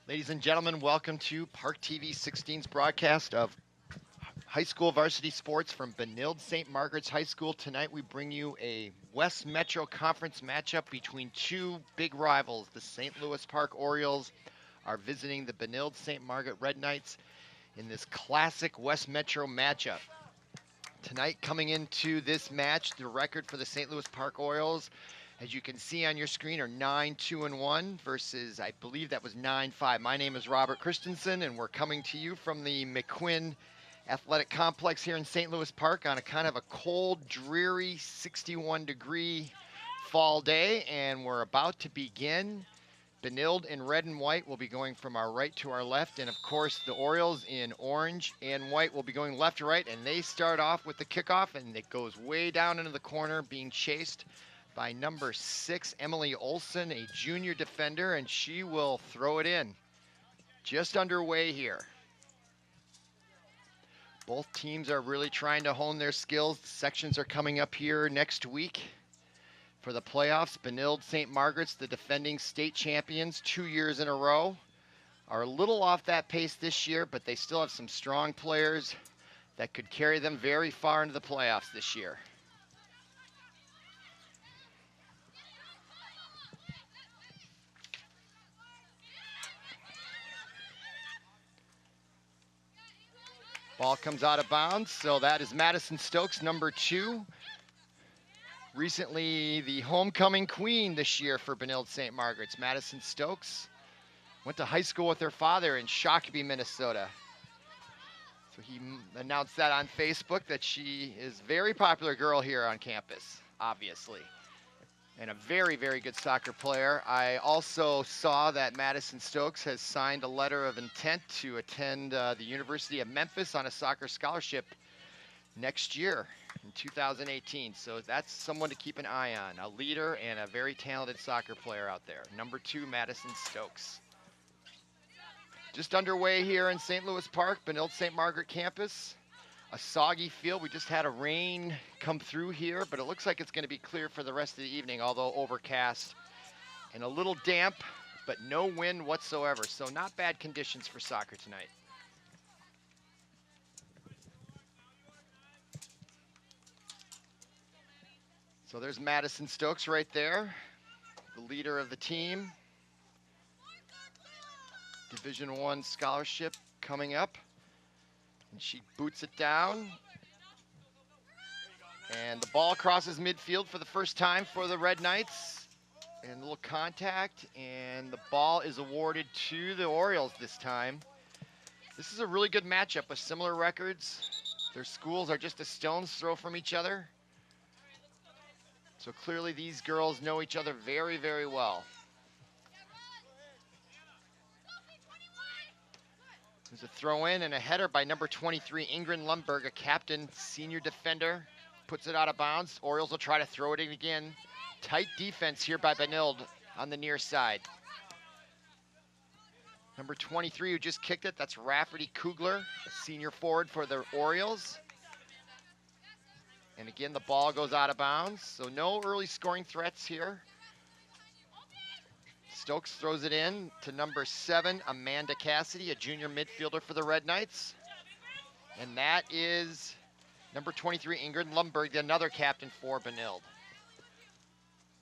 Ladies and gentlemen, welcome to Park TV 16's broadcast of high school varsity sports from Benilde St. Margaret's High School. Tonight we bring you a West Metro Conference matchup between two big rivals. The St. Louis Park Orioles are visiting the Benilde St. Margaret Red Knights in this classic West Metro matchup. Tonight, coming into this match, the record for the St. Louis Park Orioles, as you can see on your screen, are 9-2-1 versus, I believe that was 9-5. My name is Robert Christensen, and we're coming to you from the McQuinn Athletic Complex here in St. Louis Park on a kind of a cold, dreary 61-degree fall day, and we're about to begin. Benilde in red and white will be going from our right to our left, and of course the Orioles in orange and white will be going left to right, and they start off with the kickoff, and it goes way down into the corner, being chased by number 6, Emily Olson, a junior defender, and she will throw it in. Just underway here. Both teams are really trying to hone their skills. The sections are coming up here next week for the playoffs. Benilde St. Margaret's, the defending state champions 2 years in a row, are a little off that pace this year, but they still have some strong players that could carry them very far into the playoffs this year. Ball comes out of bounds, so that is Madison Stokes, number 2. Recently the homecoming queen this year for Benilde St. Margaret's. Madison Stokes went to high school with her father in Shakopee, Minnesota. So he announced that on Facebook, that she is a very popular girl here on campus, obviously, and a very, very good soccer player. I also saw that Madison Stokes has signed a letter of intent to attend the University of Memphis on a soccer scholarship next year in 2018. So that's someone to keep an eye on, a leader and a very talented soccer player out there. Number 2, Madison Stokes. Just underway here in St. Louis Park, Benilde St. Margaret campus. A soggy field. We just had a rain come through here, but it looks like it's going to be clear for the rest of the evening, although overcast and a little damp, but no wind whatsoever. So not bad conditions for soccer tonight. So there's Madison Stokes right there, the leader of the team. Division I scholarship coming up. And she boots it down. And the ball crosses midfield for the first time for the Red Knights. And a little contact, and the ball is awarded to the Orioles this time. This is a really good matchup with similar records. Their schools are just a stone's throw from each other. So clearly these girls know each other very, very well. There's a throw in and a header by number 23, Ingrid Lundberg, a captain, senior defender. Puts it out of bounds. Orioles will try to throw it in again. Tight defense here by Benilde on the near side. Number 23 who just kicked it, that's Rafferty Kugler, a senior forward for the Orioles. And again, the ball goes out of bounds, so no early scoring threats here. Stokes throws it in to number 7, Amanda Cassidy, a junior midfielder for the Red Knights. And that is number 23, Ingrid Lundberg, another captain for Benilde.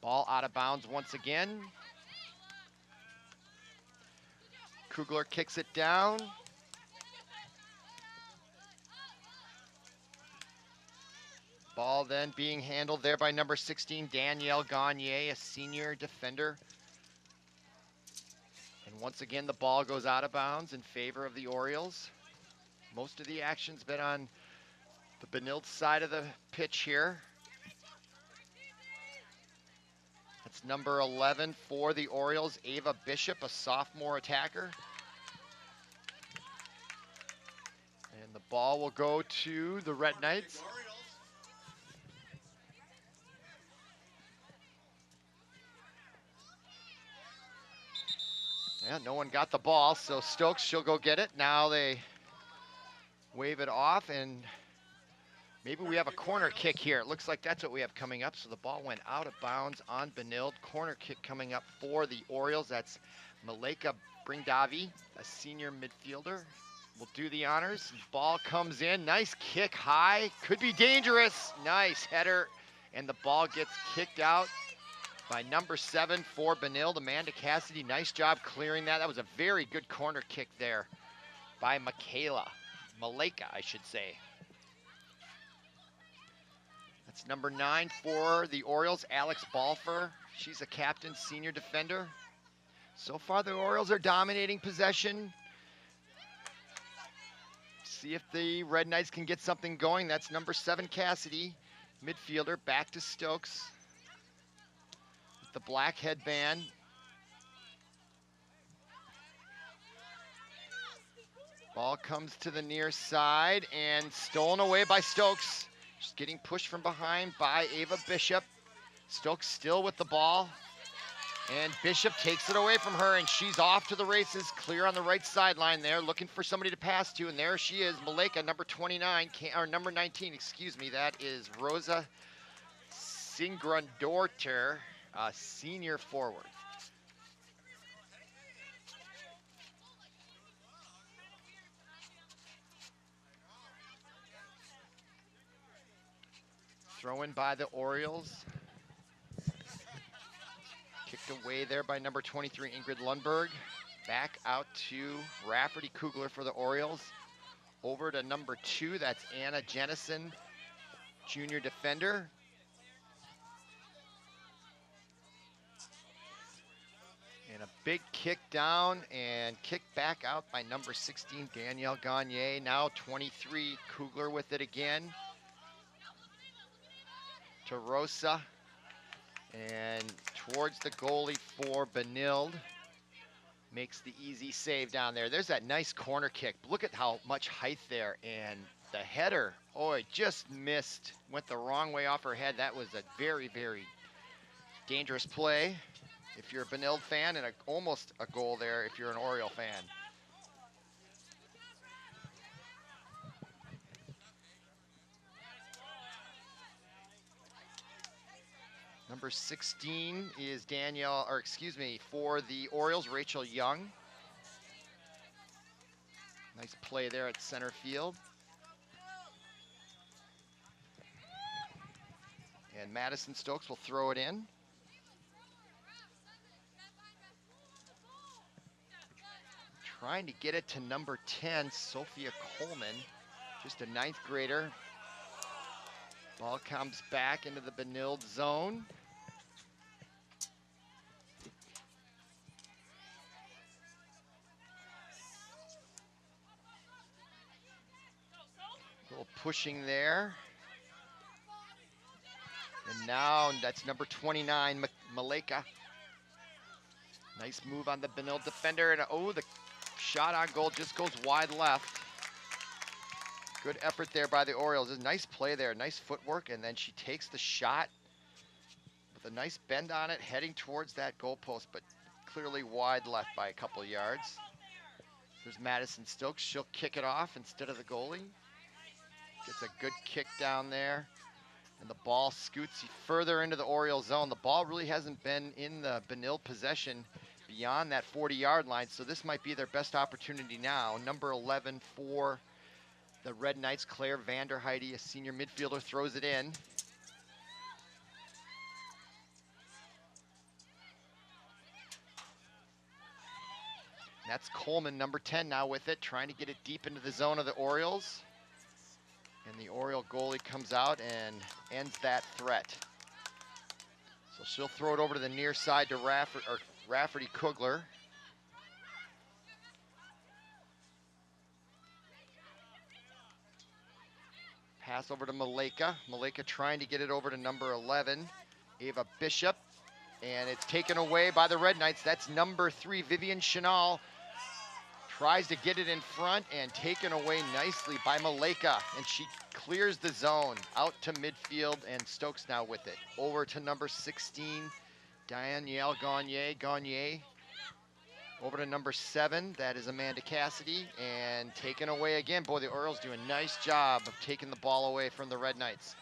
Ball out of bounds once again. Kugler kicks it down. Ball then being handled there by number 16, Danielle Gagne, a senior defender. And once again, the ball goes out of bounds in favor of the Orioles. Most of the action's been on the Benilde side of the pitch here. That's number 11 for the Orioles, Ava Bishop, a sophomore attacker. And the ball will go to the Red Knights. Yeah, no one got the ball, so Stokes, she'll go get it. Now they wave it off, and maybe we have a corner kick here. It looks like that's what we have coming up. So the ball went out of bounds on Benilde. Corner kick coming up for the Orioles. That's Maleka Davi, a senior midfielder, will do the honors. Ball comes in, nice kick high, could be dangerous. Nice header, and the ball gets kicked out by number 7 for Benilde, Amanda Cassidy. Nice job clearing that. That was a very good corner kick there by Maleka, I should say. That's number 9 for the Orioles, Alex Balfour. She's a captain, senior defender. So far, the Orioles are dominating possession. See if the Red Knights can get something going. That's number 7, Cassidy, midfielder, back to Stokes. With the black headband. Ball comes to the near side and stolen away by Stokes. She's getting pushed from behind by Ava Bishop. Stokes still with the ball. And Bishop takes it away from her, and she's off to the races, clear on the right sideline there, looking for somebody to pass to, and there she is, Maleka, number 29, or number 19, excuse me. That is Rosa Singrandorter, senior forward. Throw in by the Orioles. Kicked away there by number 23, Ingrid Lundberg. Back out to Rafferty Kugler for the Orioles. Over to number 2, that's Anna Jennison, junior defender. And a big kick down and kick back out by number 16, Danielle Gagne. Now 23, Kugler with it again. To Rosa. And towards the goalie for Benilde. Makes the easy save down there. There's that nice corner kick. Look at how much height there. And the header, oh, it just missed. Went the wrong way off her head. That was a very, very dangerous play if you're a Benilde fan, and almost a goal there if you're an Oriole fan. Number 16 is Danielle, or excuse me, for the Orioles, Rachel Young. Nice play there at center field. And Madison Stokes will throw it in. Trying to get it to number 10, Sophia Coleman, just a 9th grader. Ball comes back into the Benilde zone. A little pushing there. And now that's number 29, Maleka. Nice move on the Benilde defender, and oh, the shot on goal just goes wide left. Good effort there by the Orioles. A nice play there, nice footwork, and then she takes the shot with a nice bend on it, heading towards that goalpost, but clearly wide left by a couple yards. There's Madison Stokes. She'll kick it off instead of the goalie. Gets a good kick down there, and the ball scoots further into the Orioles zone. The ball really hasn't been in the Benilde possession beyond that 40-yard line, so this might be their best opportunity now. Number 11 for the Red Knights, Claire Vanderheide, a senior midfielder, throws it in. That's Coleman, number 10, now with it, trying to get it deep into the zone of the Orioles. And the Oriole goalie comes out and ends that threat. So she'll throw it over to the near side to Rafferty Kugler. Pass over to Maleka. Maleka trying to get it over to number 11, Ava Bishop. And it's taken away by the Red Knights. That's number 3, Vivian Chenal. Tries to get it in front and taken away nicely by Maleka. And she clears the zone out to midfield, and Stokes now with it. Over to number 16, Danielle Gagne. Over to number 7, that is Amanda Cassidy, and taken away again. Boy, the Orioles do a nice job of taking the ball away from the Red Knights.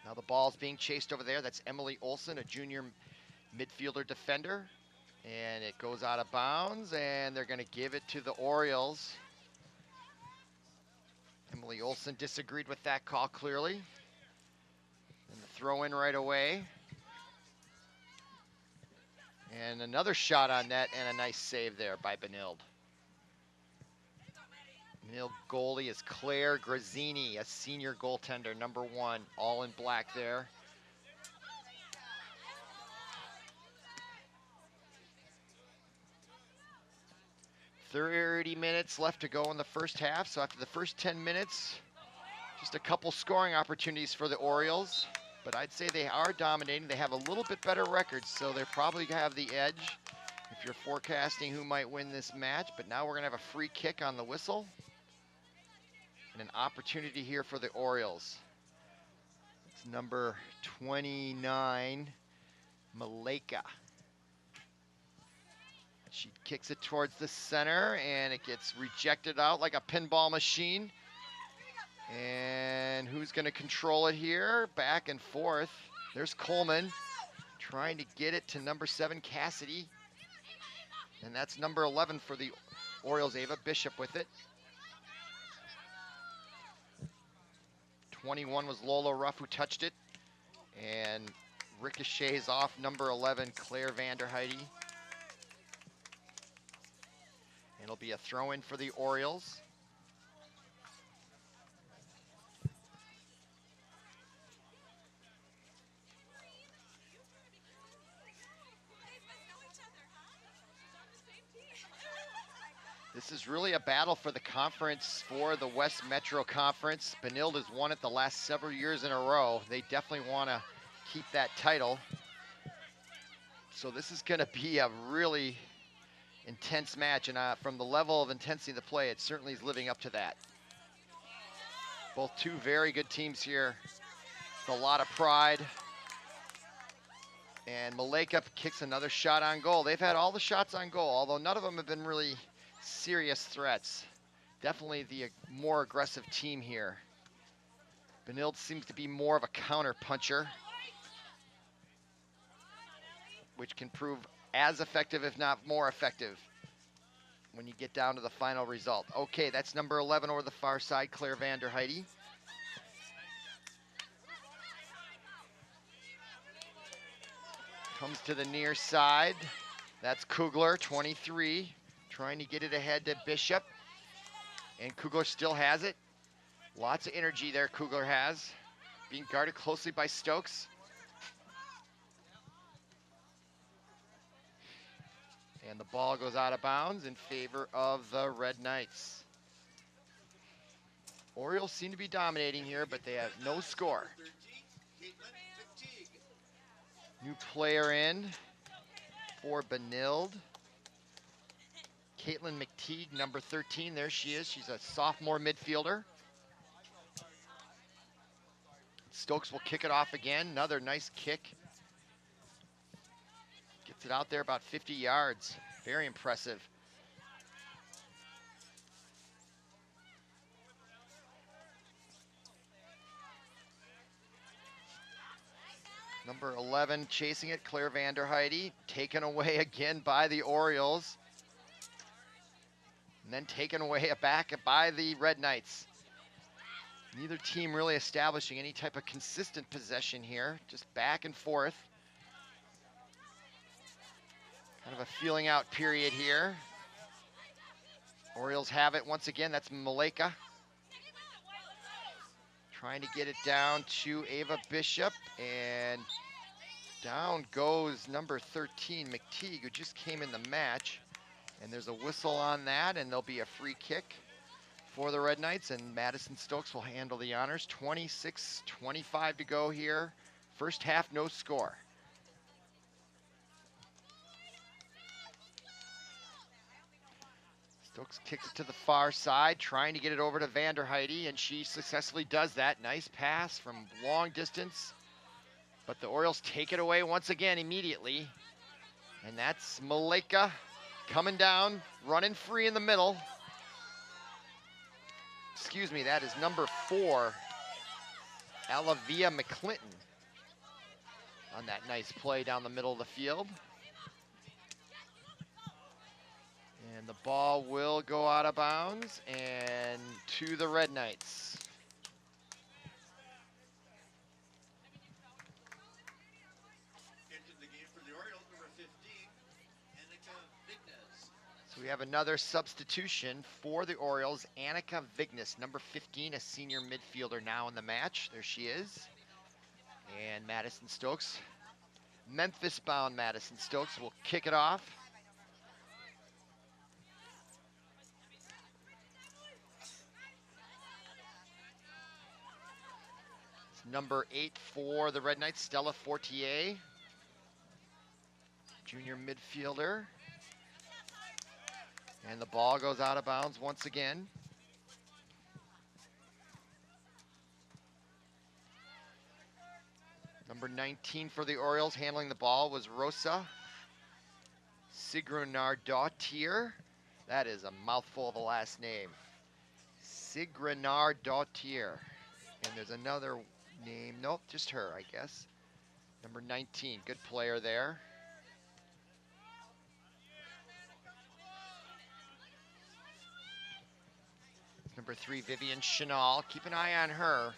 Now the ball's being chased over there. That's Emily Olson, a junior midfielder defender. And it goes out of bounds, and they're going to give it to the Orioles. Emily Olson disagreed with that call clearly. And the throw in right away. And another shot on net, and a nice save there by Benilde. Benilde goalie is Claire Grazzini, a senior goaltender, #1, all in black there. .30 minutes left to go in the first half. So after the first 10 minutes, just a couple scoring opportunities for the Orioles. But I'd say they are dominating. They have a little bit better record, so they probably have the edge if you're forecasting who might win this match. But now we're going to have a free kick on the whistle. And an opportunity here for the Orioles. It's number 29, Maleka. She kicks it towards the center, and it gets rejected out like a pinball machine. And who's going to control it here? Back and forth. There's Coleman trying to get it to number 7, Cassidy. And that's number 11 for the Orioles, Ava Bishop with it. 21 was Lola Ruff who touched it. And ricochets off number 11, Claire Vanderheide. It'll be a throw-in for the Orioles. This is really a battle for the conference, for the West Metro Conference. Benilde has won it the last several years in a row. They definitely want to keep that title. So this is going to be a really intense match, and from the level of intensity of the play, it certainly is living up to that. Both two very good teams here. It's a lot of pride. And Maleka kicks another shot on goal. They've had all the shots on goal, although none of them have been really serious threats. Definitely the more aggressive team here. Benilde seems to be more of a counter puncher, which can prove as effective, if not more effective, when you get down to the final result. Okay, that's number 11 over the far side, Claire Vanderheide. Comes to the near side. That's Kugler, 23, trying to get it ahead to Bishop. And Kugler still has it. Lots of energy there Kugler has. Being guarded closely by Stokes. And the ball goes out of bounds in favor of the Red Knights. Orioles seem to be dominating here, but they have no score. New player in for Benilde. Caitlin McTeague, number 13. There she is. She's a sophomore midfielder. Stokes will kick it off again. Another nice kick. Gets it out there about 50 yards. Very impressive. Number 11 chasing it, Claire Vanderheide, taken away again by the Orioles. And then taken away back by the Red Knights. Neither team really establishing any type of consistent possession here, just back and forth. Kind of a feeling out period here. Orioles have it once again, that's Maleka. Trying to get it down to Ava Bishop, and down goes number 13, McTeague, who just came in the match. And there's a whistle on that, and there'll be a free kick for the Red Knights, and Madison Stokes will handle the honors. 26-25 to go here. First half, no score. Stokes kicks it to the far side, trying to get it over to Vanderheide, and she successfully does that. Nice pass from long distance, but the Orioles take it away once again immediately. And that's Maleka coming down, running free in the middle. Excuse me, that is number 4, Alavia McClinton, on that nice play down the middle of the field. And the ball will go out of bounds and to the Red Knights. Into the game for the Orioles, number 15, Annika Vignes. So we have another substitution for the Orioles. Annika Vignes, number 15, a senior midfielder now in the match. There she is. And Madison Stokes, Memphis-bound Madison Stokes will kick it off. It's number 8 for the Red Knights, Stella Fortier, junior midfielder. And the ball goes out of bounds once again. Number 19 for the Orioles handling the ball was Rosa Sigrunardottir. That is a mouthful of a last name. Sigrunardottir. And there's another name. Nope, just her, I guess. Number 19, good player there. Number 3, Vivian Chenal. Keep an eye on her.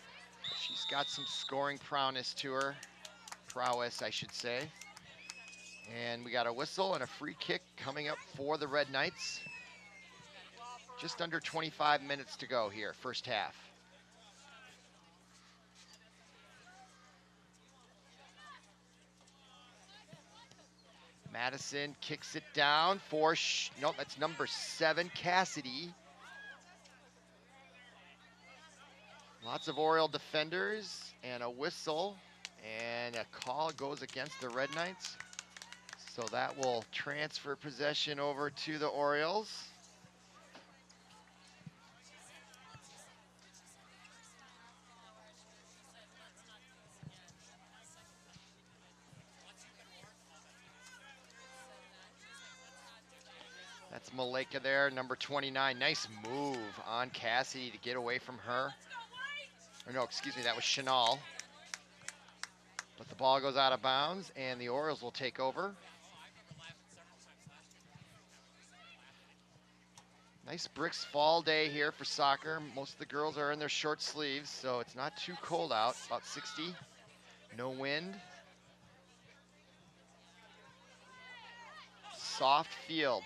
She's got some scoring prowess to her. Prowess, I should say. And we got a whistle and a free kick coming up for the Red Knights. Just under 25 minutes to go here, first half. Madison kicks it down for, no, that's number 7, Cassidy. Lots of Oriole defenders and a whistle, and a call goes against the Red Knights. So that will transfer possession over to the Orioles. That's Maleka there, number 29. Nice move on Cassidy to get away from her. Or no, excuse me, that was Chenal. But the ball goes out of bounds, and the Orioles will take over. Nice bricks fall day here for soccer. Most of the girls are in their short sleeves, so it's not too cold out, about 60. No wind. Soft field.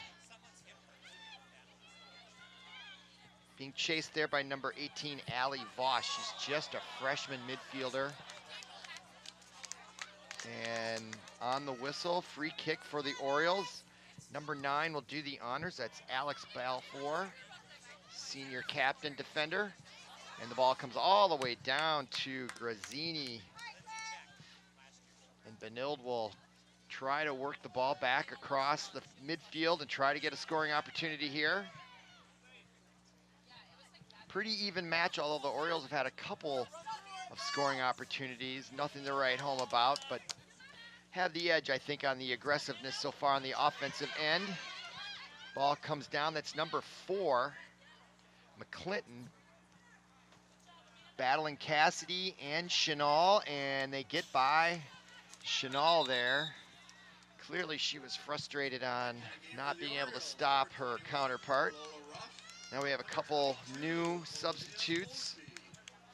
Being chased there by number 18, Allie Voss. She's just a freshman midfielder. And on the whistle, free kick for the Orioles. Number 9 will do the honors. That's Alex Balfour, senior captain defender. And the ball comes all the way down to Grazzini. And Benilde will try to work the ball back across the midfield and try to get a scoring opportunity here. Pretty even match, although the Orioles have had a couple of scoring opportunities. Nothing to write home about, but have the edge, I think, on the aggressiveness so far on the offensive end. Ball comes down. That's number 4, McClinton, battling Cassidy and Chenal, and they get by Chenal there. Clearly she was frustrated on not being able to stop her counterpart. Now we have a couple new substitutes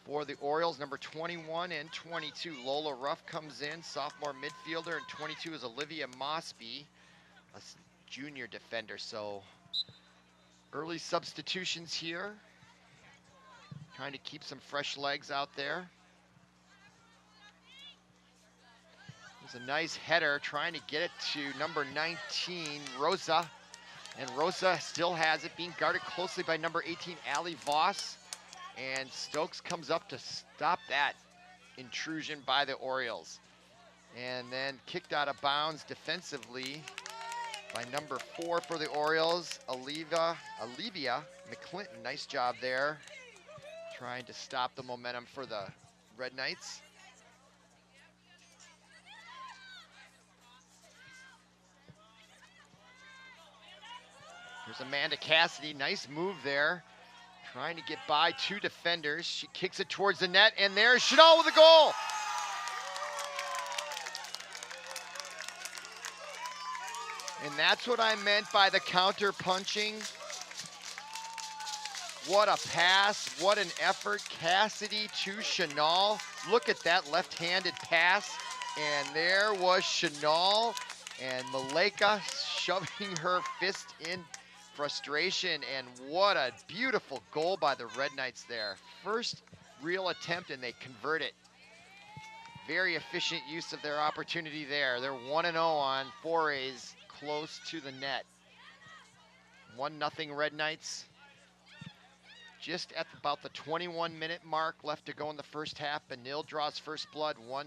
for the Orioles. Number 21 and 22, Lola Ruff comes in, sophomore midfielder, and 22 is Olivia Mosby, a junior defender. So early substitutions here, trying to keep some fresh legs out there. There's a nice header, trying to get it to number 19, Rosa. And Rosa still has it, being guarded closely by number 18, Allie Voss. And Stokes comes up to stop that intrusion by the Orioles. And then kicked out of bounds defensively by number 4 for the Orioles, Olivia McClinton. Nice job there, trying to stop the momentum for the Red Knights. Here's Amanda Cassidy, nice move there. Trying to get by 2 defenders. She kicks it towards the net, and there's Chenal with a goal. And that's what I meant by the counter punching. What a pass, what an effort. Cassidy to Chenal. Look at that left-handed pass. And there was Chenal and Maleka shoving her fist in frustration. And what a beautiful goal by the Red Knights there. First real attempt and they convert it. Very efficient use of their opportunity there. They're 1-0 on forays close to the net. 1-0 Red Knights. Just at about the 21-minute mark left to go in the first half. Benilde draws first blood, 1-0.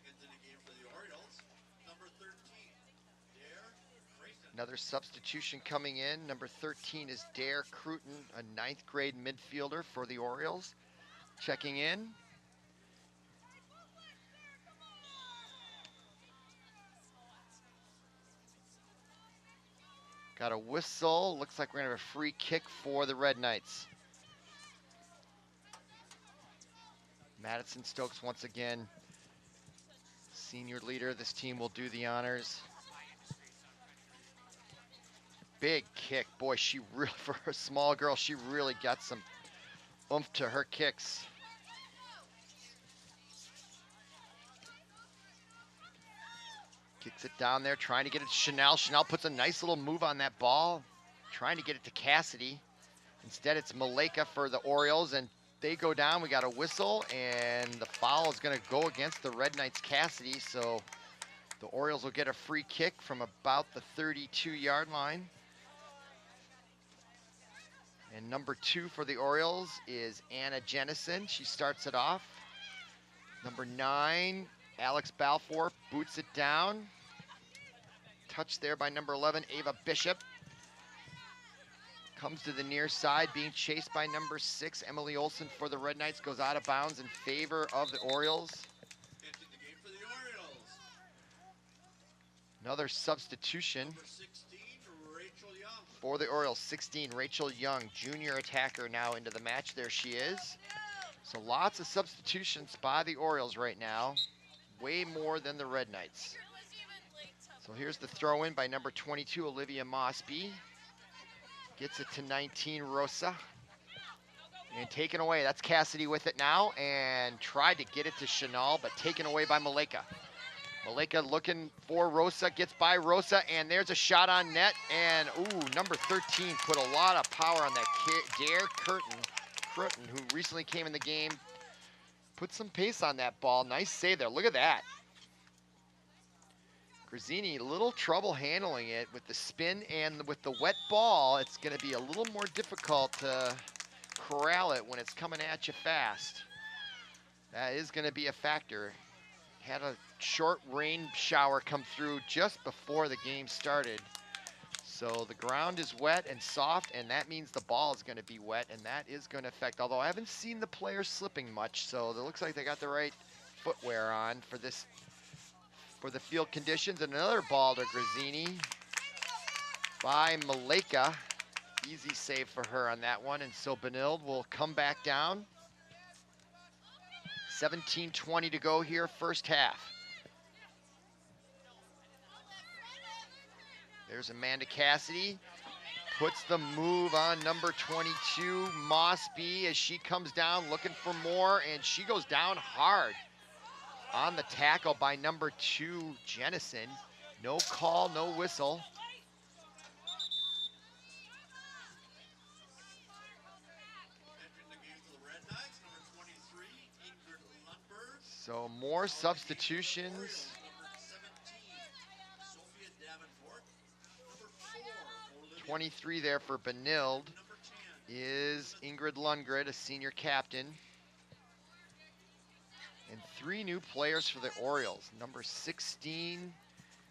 Into the game for the Orioles, number 13, Dare Grayson. Another substitution coming in. Number 13 is Dare Cruton, a 9th grade midfielder for the Orioles. Checking in. Got a whistle. Looks like we're gonna have a free kick for the Red Knights. Madison Stokes once again, senior leader of this team, will do the honors. Big kick. Boy, she really, for a small girl, she really got some oomph to her kicks. Kicks it down there, trying to get it to Chenal. Chenal puts a nice little move on that ball, trying to get it to Cassidy. Instead, it's Maleka for the Orioles, and they go down. We got a whistle, and the foul is going to go against the Red Knights' Cassidy, so the Orioles will get a free kick from about the 32-yard line. And number 2 for the Orioles is Anna Jennison. She starts it off. Number 9, Alex Balfour boots it down. Touched there by number 11, Ava Bishop. Comes to the near side, being chased by number 6, Emily Olson for the Red Knights. Goes out of bounds in favor of the Orioles. Into the game for the Orioles, Another substitution number 16, Rachel Young. for the Orioles. 16, Rachel Young, junior attacker, now into the match. There she is. So lots of substitutions by the Orioles right now. Way more than the Red Knights. So here's the throw in by number 22, Olivia Mosby. Gets it to 19, Rosa. And taken away. That's Cassidy with it now. And tried to get it to Chenal, but taken away by Maleka. Maleka looking for Rosa. Gets by Rosa. And there's a shot on net. And, ooh, number 13 put a lot of power on that Dare Cruton, who recently came in the game. Put some pace on that ball. Nice save there. Look at that. Grazzini, a little trouble handling it with the spin, and with the wet ball, it's going to be a little more difficult to corral it when it's coming at you fast. That is going to be a factor. Had a short rain shower come through just before the game started. So the ground is wet and soft, and that means the ball is going to be wet, and that is going to affect. Although I haven't seen the players slipping much, so it looks like they got the right footwear on for this, for the field conditions. And another ball to Grazzini by Maleka. Easy save for her on that one, and so Benilde will come back down. 17:20 to go here, first half. There's Amanda Cassidy. Puts the move on number 22, Mosby, as she comes down looking for more, and she goes down hard on the tackle by number 2, Jennison. No call, no whistle. Entering the game for the Red Knights, number 23, Ingrid Lundberg. So more substitutions. Orioles, number 17, Sophia Davenport. Number 4, Olivia. 23 there for Benilde Number 10, is Ingrid Lundgren, a senior captain. And 3 new players for the Orioles. Number 16,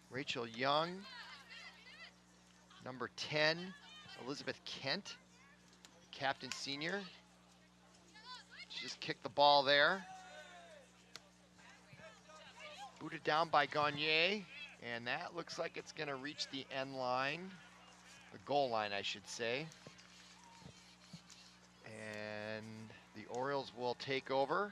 Rachel Young. Number 10, Elizabeth Kent, captain senior. She just kicked the ball there. Booted down by Gagne, and that looks like it's going to reach the end line, the goal line, I should say. And the Orioles will take over.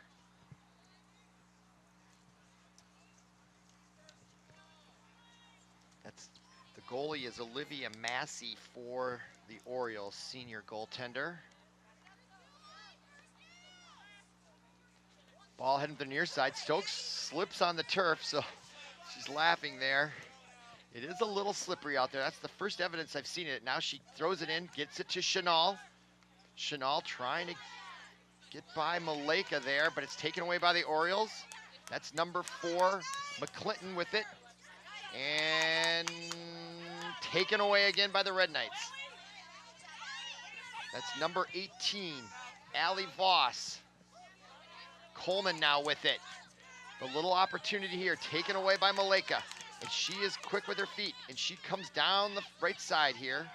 That's the goalie is Olivia Massey for the Orioles, senior goaltender. Ball heading to the near side. Stokes slips on the turf, so she's laughing there. It is a little slippery out there. That's the first evidence I've seen it. Now she throws it in, gets it to Chanel. Chanel trying to get by Maleka there, but it's taken away by the Orioles. That's number 4, McClinton with it. And taken away again by the Red Knights. That's number 18, Allie Voss. Coleman now with it. The little opportunity here, taken away by Maleka. And she is quick with her feet, and she comes down the right side here.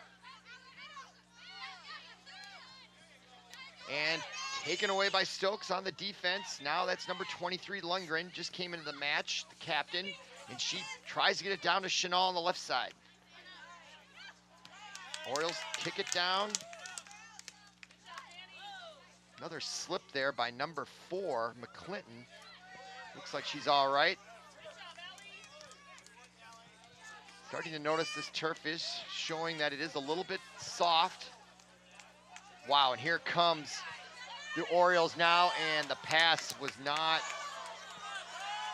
And taken away by Stokes on the defense. Now that's number 23, Lundgren, just came into the match, the captain, and she tries to get it down to Chanel on the left side. Orioles kick it down. Another slip there by number 4, McClinton. Looks like she's all right. Starting to notice this turf is showing that it is a little bit soft. Wow, and here comes the Orioles now, and the pass was not,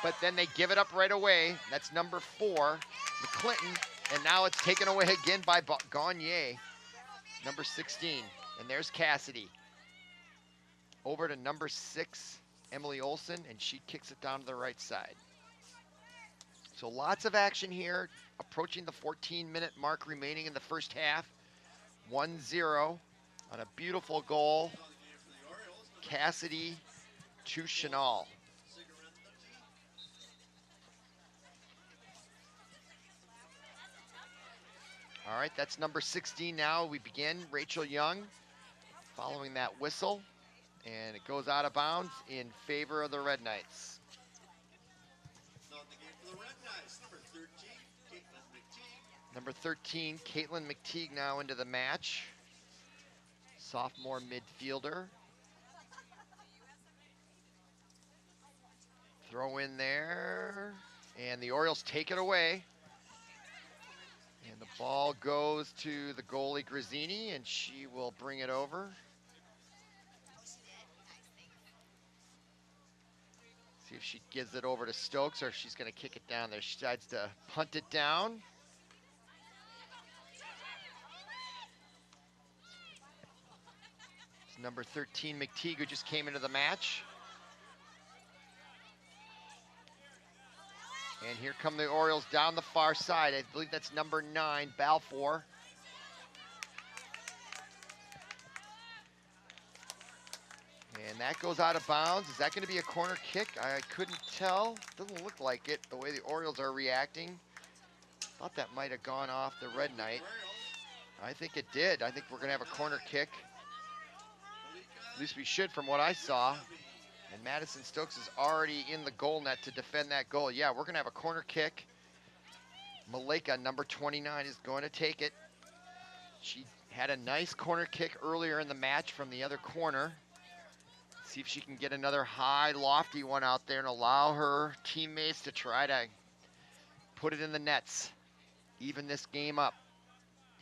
but then they give it up right away. That's number 4, McClinton, and now it's taken away again by Gagne, number 16. And there's Cassidy. Over to number 6, Emily Olson, and she kicks it down to the right side. So lots of action here, approaching the 14-minute mark remaining in the first half. 1-0 on a beautiful goal. Cassidy to Chanel. All right, that's number 16 now. We begin. Rachel Young following that whistle, and it goes out of bounds in favor of the Red Knights. Number 13, Caitlin McTeague now into the match. Sophomore midfielder. Throw in there, and the Orioles take it away. And the ball goes to the goalie Grazzini, and she will bring it over. See if she gives it over to Stokes or if she's going to kick it down there. She decides to punt it down. It's number 13, McTeague, who just came into the match. And here come the Orioles down the far side. I believe that's number 9, Balfour. And that goes out of bounds. Is that going to be a corner kick? I couldn't tell. Doesn't look like it, the way the Orioles are reacting. Thought that might have gone off the Red Knight. I think it did. I think we're going to have a corner kick. At least we should from what I saw. And Madison Stokes is already in the goal net to defend that goal. Yeah, we're going to have a corner kick. Maleka, number 29, is going to take it. She had a nice corner kick earlier in the match from the other corner. See if she can get another high, lofty one out there and allow her teammates to try to put it in the nets. Even this game up.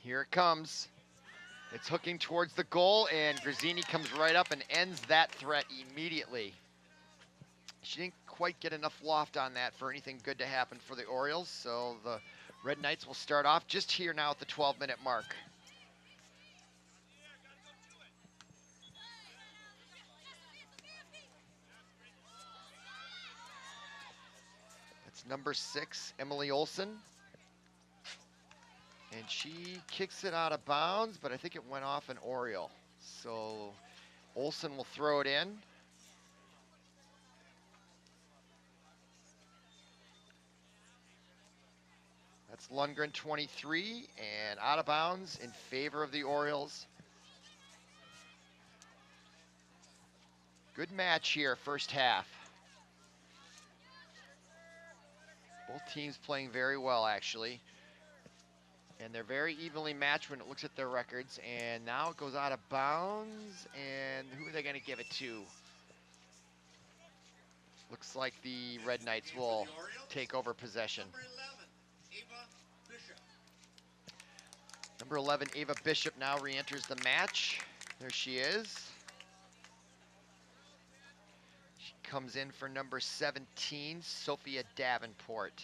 Here it comes. It's hooking towards the goal, and Grazzini comes right up and ends that threat immediately. She didn't quite get enough loft on that for anything good to happen for the Orioles, so the Red Knights will start off just here now at the 12-minute mark. That's number 6, Emily Olson. And she kicks it out of bounds, but I think it went off an Oriole. So Olson will throw it in. That's Lundgren, 23, and out of bounds in favor of the Orioles. Good match here, first half. Both teams playing very well, actually. And they're very evenly matched when it looks at their records. And now it goes out of bounds. And who are they going to give it to? Looks like the Red Knights will take over possession. Number 11, Ava Bishop now re-enters the match. There she is. She comes in for number 17, Sophia Davenport.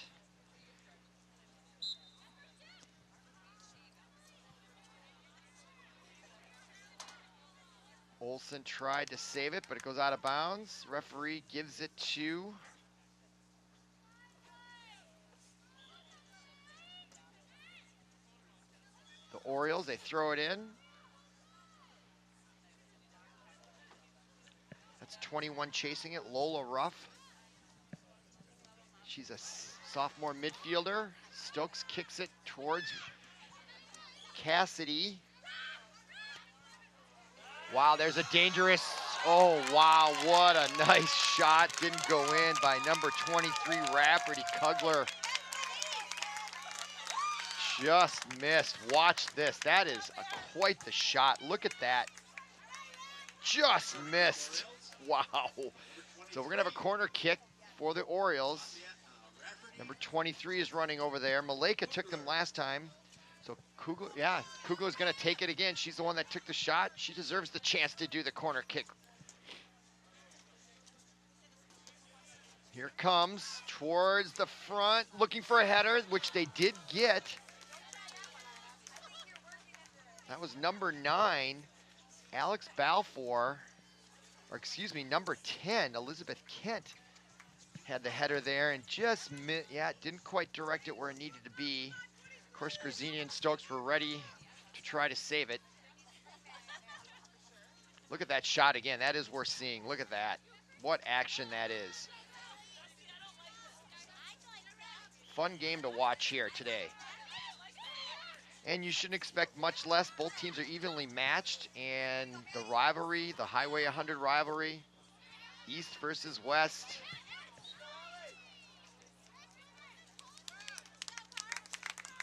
Olsen tried to save it, but it goes out of bounds. Referee gives it to the Orioles. They throw it in. That's 21 chasing it, Lola Ruff. She's a sophomore midfielder. Stokes kicks it towards Cassidy. Wow, there's a dangerous, oh wow, what a nice shot. Didn't go in by number 23, Rafferty Kugler. Just missed. Watch this. That is quite the shot. Look at that. Just missed. Wow. So we're going to have a corner kick for the Orioles. Number 23 is running over there. Maleka took them last time. So Kugler, yeah, Kugler's going to take it again. She's the one that took the shot. She deserves the chance to do the corner kick. Here comes towards the front, looking for a header, which they did get. That was number 9, Alex Balfour, or excuse me, number 10, Elizabeth Kent, had the header there and just, didn't quite direct it where it needed to be. Of course, Grazini and Stokes were ready to try to save it. Look at that shot again. That is worth seeing. Look at that. What action that is. Fun game to watch here today. And you shouldn't expect much less. Both teams are evenly matched, and the rivalry, the Highway 100 rivalry, East versus West.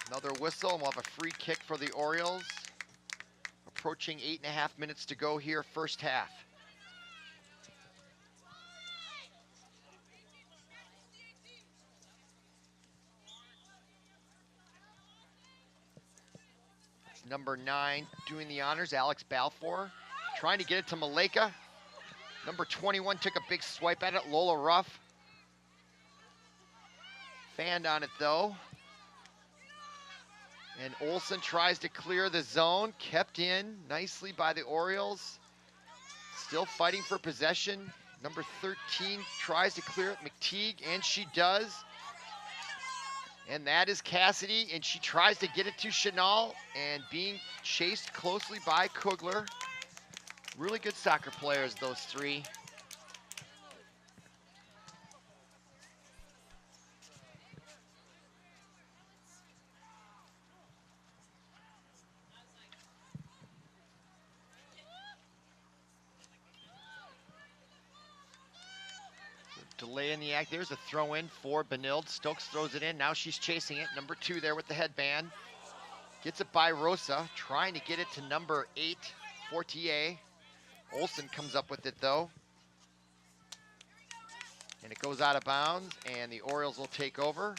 Another whistle, and we'll have a free kick for the Orioles. Approaching 8.5 minutes to go here, first half. It's number 9 doing the honors, Alex Balfour. Trying to get it to Maleka. Number 21 took a big swipe at it, Lola Ruff. Fanned on it though. And Olsen tries to clear the zone, kept in nicely by the Orioles. Still fighting for possession. Number 13 tries to clear it, McTeague, and she does. And that is Cassidy, and she tries to get it to Chanel, and being chased closely by Kugler. Really good soccer players, those three. Delay in the act. There's a throw in for Benilde. Stokes throws it in. Now she's chasing it. Number 2 there with the headband. Gets it by Rosa. Trying to get it to number 8, Fortier. Olsen comes up with it though. And it goes out of bounds, and the Orioles will take over.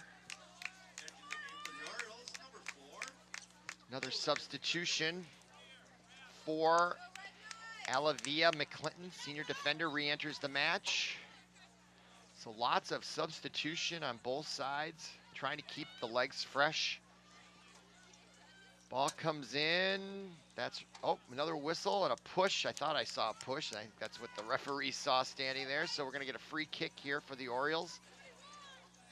Another substitution for Alavia McClinton, senior defender, re-enters the match. So lots of substitution on both sides, trying to keep the legs fresh. Ball comes in. That's, oh, another whistle and a push. I thought I saw a push. I think that's what the referee saw standing there. So we're going to get a free kick here for the Orioles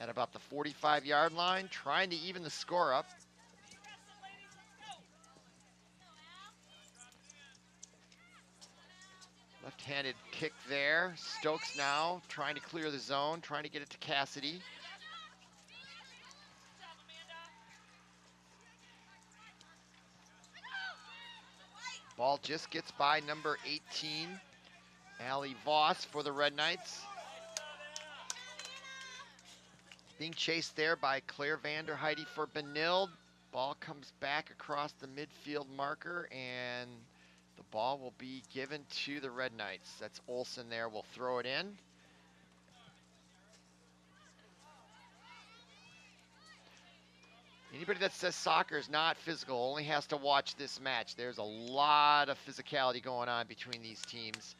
at about the 45-yard line, trying to even the score up. Left-handed kick there. Stokes now trying to clear the zone, trying to get it to Cassidy. Ball just gets by number 18, Allie Voss for the Red Knights. Being chased there by Claire Vanderheide for Benilde. Ball comes back across the midfield marker, and the ball will be given to the Red Knights. That's Olsen there. Will throw it in. Anybody that says soccer is not physical only has to watch this match. There's a lot of physicality going on between these teams.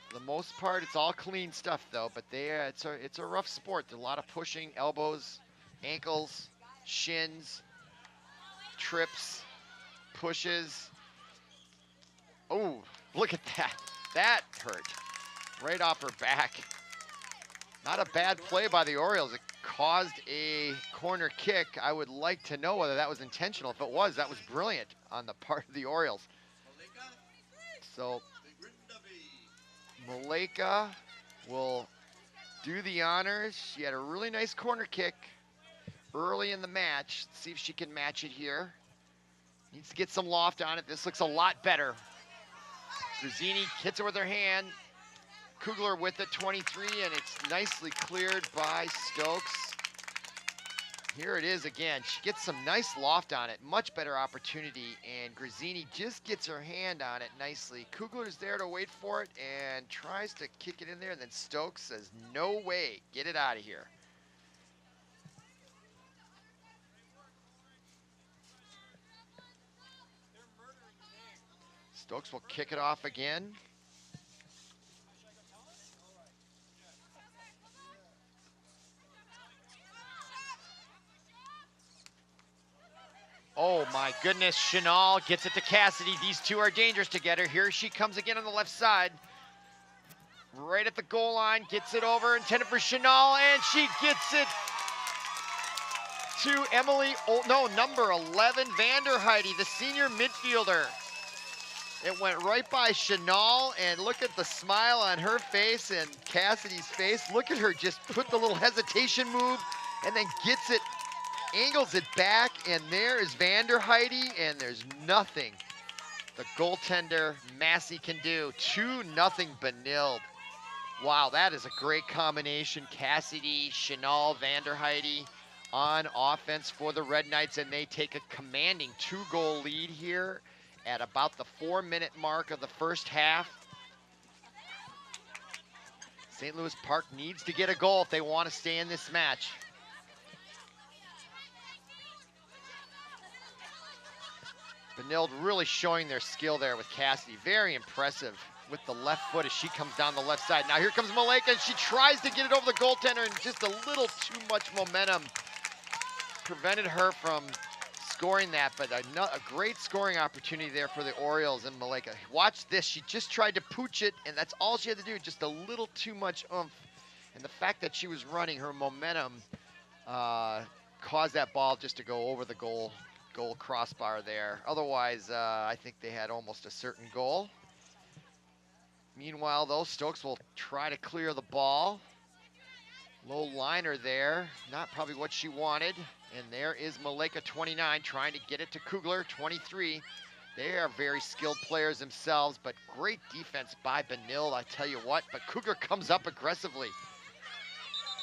For the most part, it's all clean stuff, though. But it's a rough sport. There's a lot of pushing, elbows, ankles, shins, trips, pushes. Oh, look at that. That hurt. Right off her back. Not a bad play by the Orioles. It caused a corner kick. I would like to know whether that was intentional. If it was, that was brilliant on the part of the Orioles. So Maleka will do the honors. She had a really nice corner kick early in the match. Let's see if she can match it here. Needs to get some loft on it. This looks a lot better. Grazzini hits it with her hand. Kugler with it, 23, and it's nicely cleared by Stokes. Here it is again. She gets some nice loft on it, much better opportunity, and Grazzini just gets her hand on it nicely. Kugler's there to wait for it and tries to kick it in there, and then Stokes says, no way, get it out of here. Stokes will kick it off again. Oh my goodness, Chenal gets it to Cassidy. These two are dangerous together. Here she comes again on the left side. Right at the goal line, gets it over, intended for Chenal, and she gets it to Emily, number 11, Vanderheide, the senior midfielder. It went right by Chenal, and look at the smile on her face and Cassidy's face. Look at her just put the little hesitation move and then gets it, angles it back, and there is Vanderheide, and there's nothing the goaltender Massey can do. 2-0 Benilde. Wow, that is a great combination. Cassidy, Chenal, Vanderheide on offense for the Red Knights, and they take a commanding 2-goal lead here at about the 4-minute mark of the first half. St. Louis Park needs to get a goal if they want to stay in this match. Benilde really showing their skill there with Cassidy. Very impressive with the left foot as she comes down the left side. Now here comes Maleka, and she tries to get it over the goaltender, and just a little too much momentum prevented her from scoring that, but a great scoring opportunity there for the Orioles and Maleka. Watch this, she just tried to pooch it, and that's all she had to do, just a little too much oomph. And the fact that she was running, her momentum caused that ball just to go over the goal crossbar there. Otherwise, I think they had almost a certain goal. Meanwhile, though, Stokes will try to clear the ball. Low liner there, not probably what she wanted. And there is Maleka, 29, trying to get it to Kugler, 23. They are very skilled players themselves, but great defense by Benilde, I tell you what. But Kugler comes up aggressively.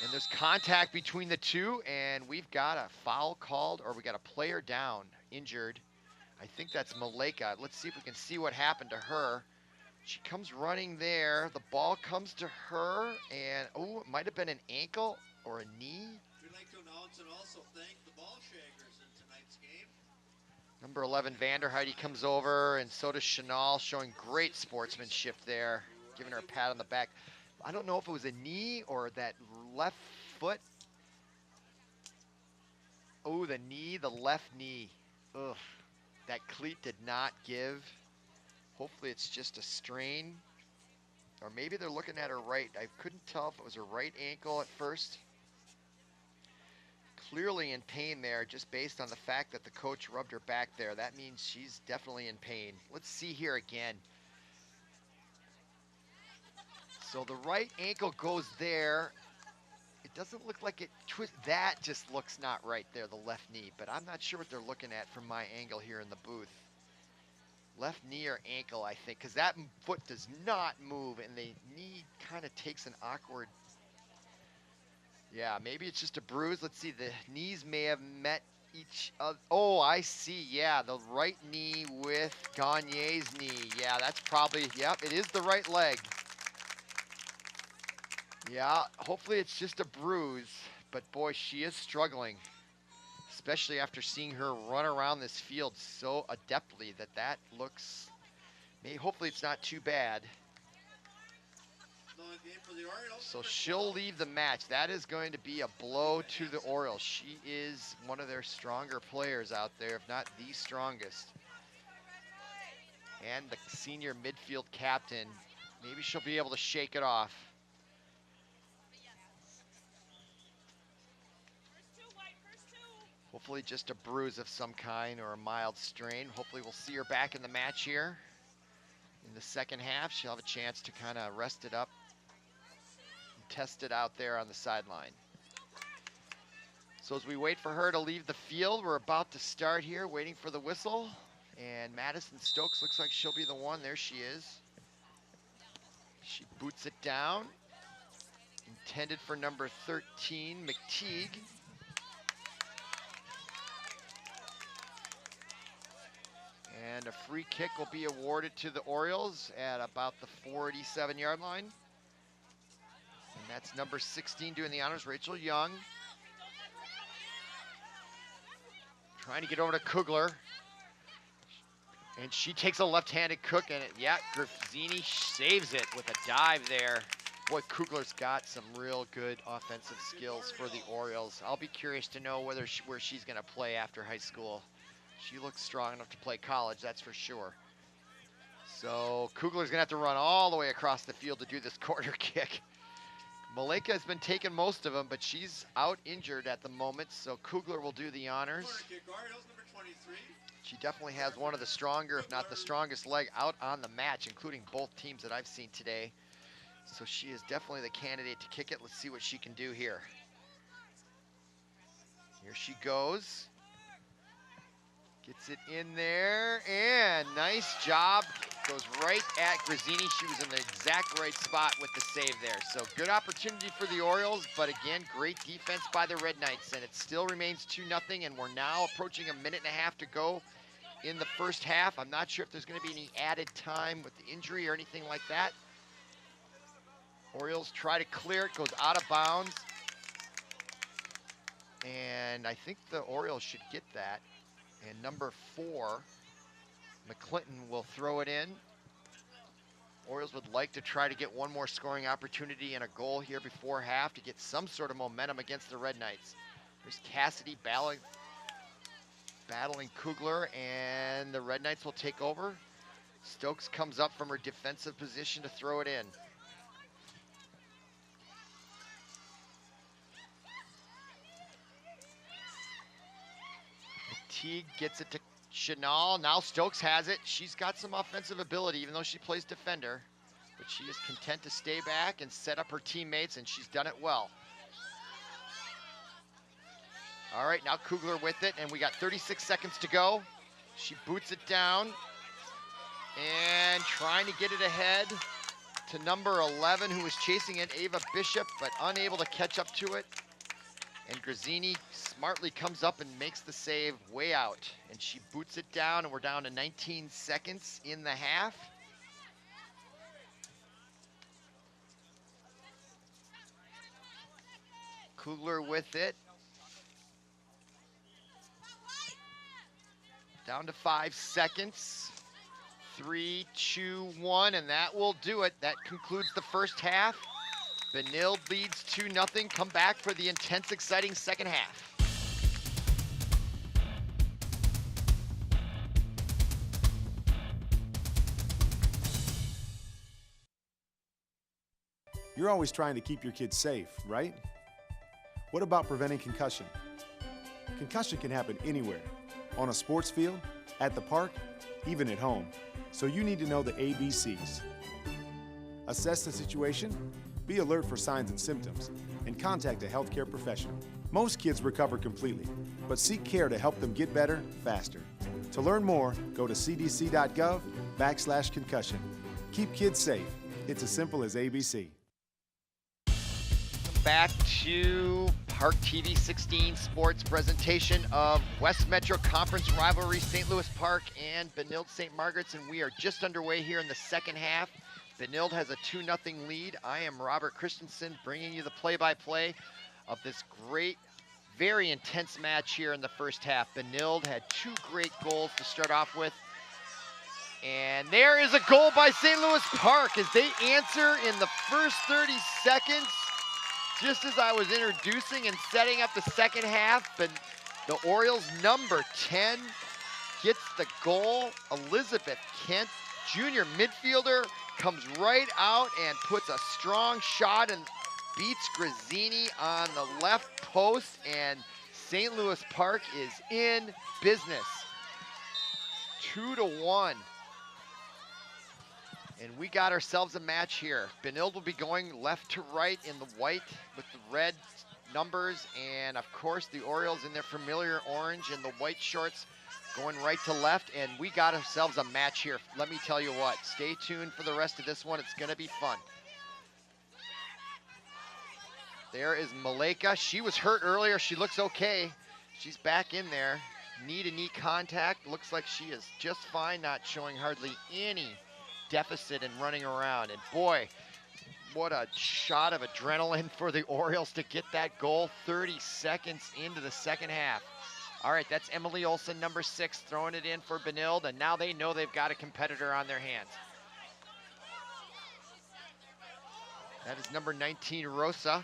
And there's contact between the two, and we've got a foul called, or we got a player down, injured. I think that's Maleka. Let's see if we can see what happened to her. She comes running there. The ball comes to her, and oh, it might have been an ankle or a knee. We'd like to announce and also thank the ball shaggers in tonight's game. Number 11, Vanderheide comes over, and so does Chenal, showing great sportsmanship there, giving her a pat on the back. I don't know if it was a knee or that left foot. Oh, the knee, the left knee. Ugh, that cleat did not give. Hopefully it's just a strain. Or maybe they're looking at her right. I couldn't tell if it was her right ankle at first. Clearly in pain there, just based on the fact that the coach rubbed her back there. That means she's definitely in pain. Let's see here again. So the right ankle goes there. It doesn't look like it twists. That just looks not right there, the left knee. But I'm not sure what they're looking at from my angle here in the booth. Left knee or ankle, I think, because that foot does not move, and the knee kind of takes an awkward Yeah, maybe it's just a bruise. Let's see, the knees may have met each other. Oh, I see. Yeah, the right knee with Gagne's knee. Yeah, that's probably, yep, it is the right leg. Yeah, hopefully it's just a bruise, but boy, she is struggling, especially after seeing her run around this field so adeptly that looks, hopefully it's not too bad. So she'll leave the match. That is going to be a blow to the Orioles. She is one of their stronger players out there, if not the strongest. And the senior midfield captain, maybe she'll be able to shake it off. Hopefully just a bruise of some kind or a mild strain. Hopefully we'll see her back in the match here. In the second half, she'll have a chance to kind of rest it up and test it out there on the sideline. So as we wait for her to leave the field, we're about to start here, waiting for the whistle. And Madison Stokes looks like she'll be the one. There she is. She boots it down. Intended for number 13, McTeague. And a free kick will be awarded to the Orioles at about the 47-yard line. And that's number 16 doing the honors, Rachel Young. Trying to get over to Kugler. And she takes a left-handed cook, and Grazzini saves it with a dive there. Boy, Kugler's got some real good offensive skills for the Orioles. I'll be curious to know where she's going to play after high school. She looks strong enough to play college, that's for sure. So Kugler's gonna have to run all the way across the field to do this corner kick. Maleka has been taking most of them, but she's out injured at the moment, so Kugler will do the honors. She definitely has one of the stronger, if not the strongest leg out on the match, including both teams that I've seen today. So she is definitely the candidate to kick it. Let's see what she can do here. Here she goes. Gets it in there, and nice job. Goes right at Grazzini. She was in the exact right spot with the save there. So good opportunity for the Orioles, but again, great defense by the Red Knights, and it still remains 2-0, and we're now approaching a minute and a half to go in the first half. I'm not sure if there's gonna be any added time with the injury or anything like that. Orioles try to clear it, goes out of bounds. And I think the Orioles should get that. And number 4, McClinton will throw it in. Orioles would like to try to get one more scoring opportunity and a goal here before half to get some sort of momentum against the Red Knights. There's Cassidy battling Kugler, and the Red Knights will take over. Stokes comes up from her defensive position to throw it in. Teague gets it to Chenal. Now Stokes has it. She's got some offensive ability, even though she plays defender. But she is content to stay back and set up her teammates, and she's done it well. All right, now Kugler with it, and we got 36 seconds to go. She boots it down and trying to get it ahead to number 11, who was chasing it, Ava Bishop, but unable to catch up to it. And Grazzini smartly comes up and makes the save way out. And she boots it down, and we're down to 19 seconds in the half. Kugler with it. Down to 5 seconds. 3, 2, 1, and that will do it. That concludes the first half. Benilde leads 2-0. Come back for the intense, exciting second half. You're always trying to keep your kids safe, right? What about preventing concussion? Concussion can happen anywhere, on a sports field, at the park, even at home. So you need to know the ABCs. Assess the situation, be alert for signs and symptoms, and contact a healthcare professional. Most kids recover completely, but seek care to help them get better faster. To learn more, go to cdc.gov/concussion. Keep kids safe. It's as simple as ABC. back to Park TV 16 Sports presentation of West Metro Conference rivalry, St. Louis Park and Benilde St. Margaret's, and we are just underway here in the second half. Benilde has a 2-0 lead. I am Robert Christensen bringing you the play-by-play of this great, very intense match here in the first half. Benilde had 2 great goals to start off with. And there is a goal by St. Louis Park as they answer in the first 30 seconds. Just as I was introducing and setting up the second half, but the Orioles number 10 gets the goal. Elizabeth Kent, junior midfielder, comes right out and puts a strong shot and beats Grazzini on the left post, and St. Louis Park is in business. 2-1. And we got ourselves a match here. Benilde will be going left to right in the white with the red numbers, and of course the Orioles in their familiar orange and the white shorts going right to left, and we got ourselves a match here. Let me tell you what, stay tuned for the rest of this one. It's gonna be fun. There is Maleka. She was hurt earlier. She looks okay. She's back in there. Knee-to-knee contact. Looks like she is just fine, not showing hardly any deficit and running around. And boy, what a shot of adrenaline for the Orioles to get that goal 30 seconds into the second half. All right, that's Emily Olsen, number 6, throwing it in for Benilde, and now they know they've got a competitor on their hands. That is number 19, Rosa.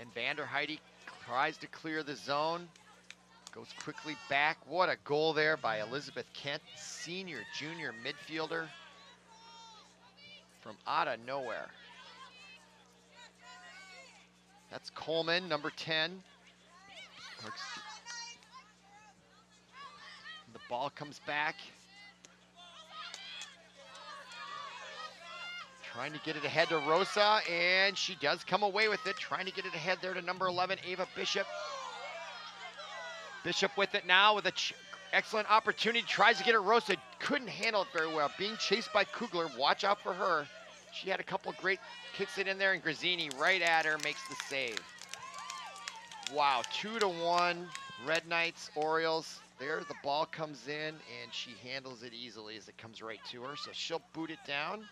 And Vander Heide tries to clear the zone. Goes quickly back. What a goal there by Elizabeth Kent, senior junior midfielder from out of nowhere. That's Coleman, number 10. The ball comes back. Trying to get it ahead to Rosa, and she does come away with it. Trying to get it ahead there to number 11, Ava Bishop. Bishop with it now with an excellent opportunity. Tries to get it. Rosa couldn't handle it very well. Being chased by Kugler. Watch out for her. She had a couple of great kicks it in there, and Grazzini right at her makes the save. Wow, 2-1. Red Knights, Orioles. There the ball comes in, and she handles it easily as it comes right to her. So she'll boot it down.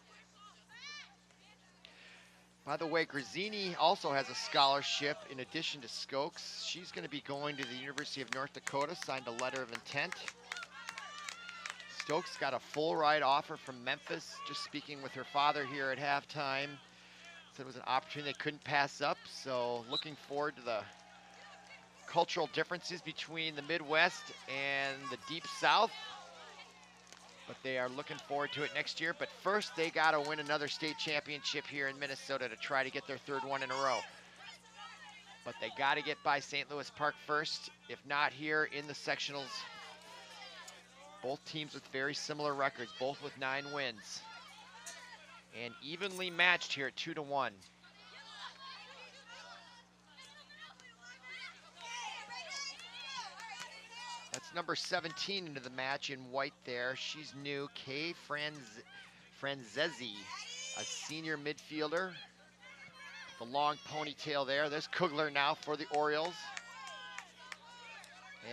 By the way, Grazzini also has a scholarship in addition to Skokes. She's going to be going to the University of North Dakota, signed a letter of intent. Stokes got a full ride offer from Memphis, just speaking with her father here at halftime. Said it was an opportunity they couldn't pass up, so looking forward to the cultural differences between the Midwest and the Deep South. But they are looking forward to it next year. But first, they got to win another state championship here in Minnesota to try to get their 3rd one in a row. But they got to get by St. Louis Park first, if not here in the sectionals. Both teams with very similar records, both with 9 wins. And evenly matched here at 2-1. That's number 17 into the match in white there. She's new, Kay Franzesi, a senior midfielder. The long ponytail there. There's Kugler now for the Orioles.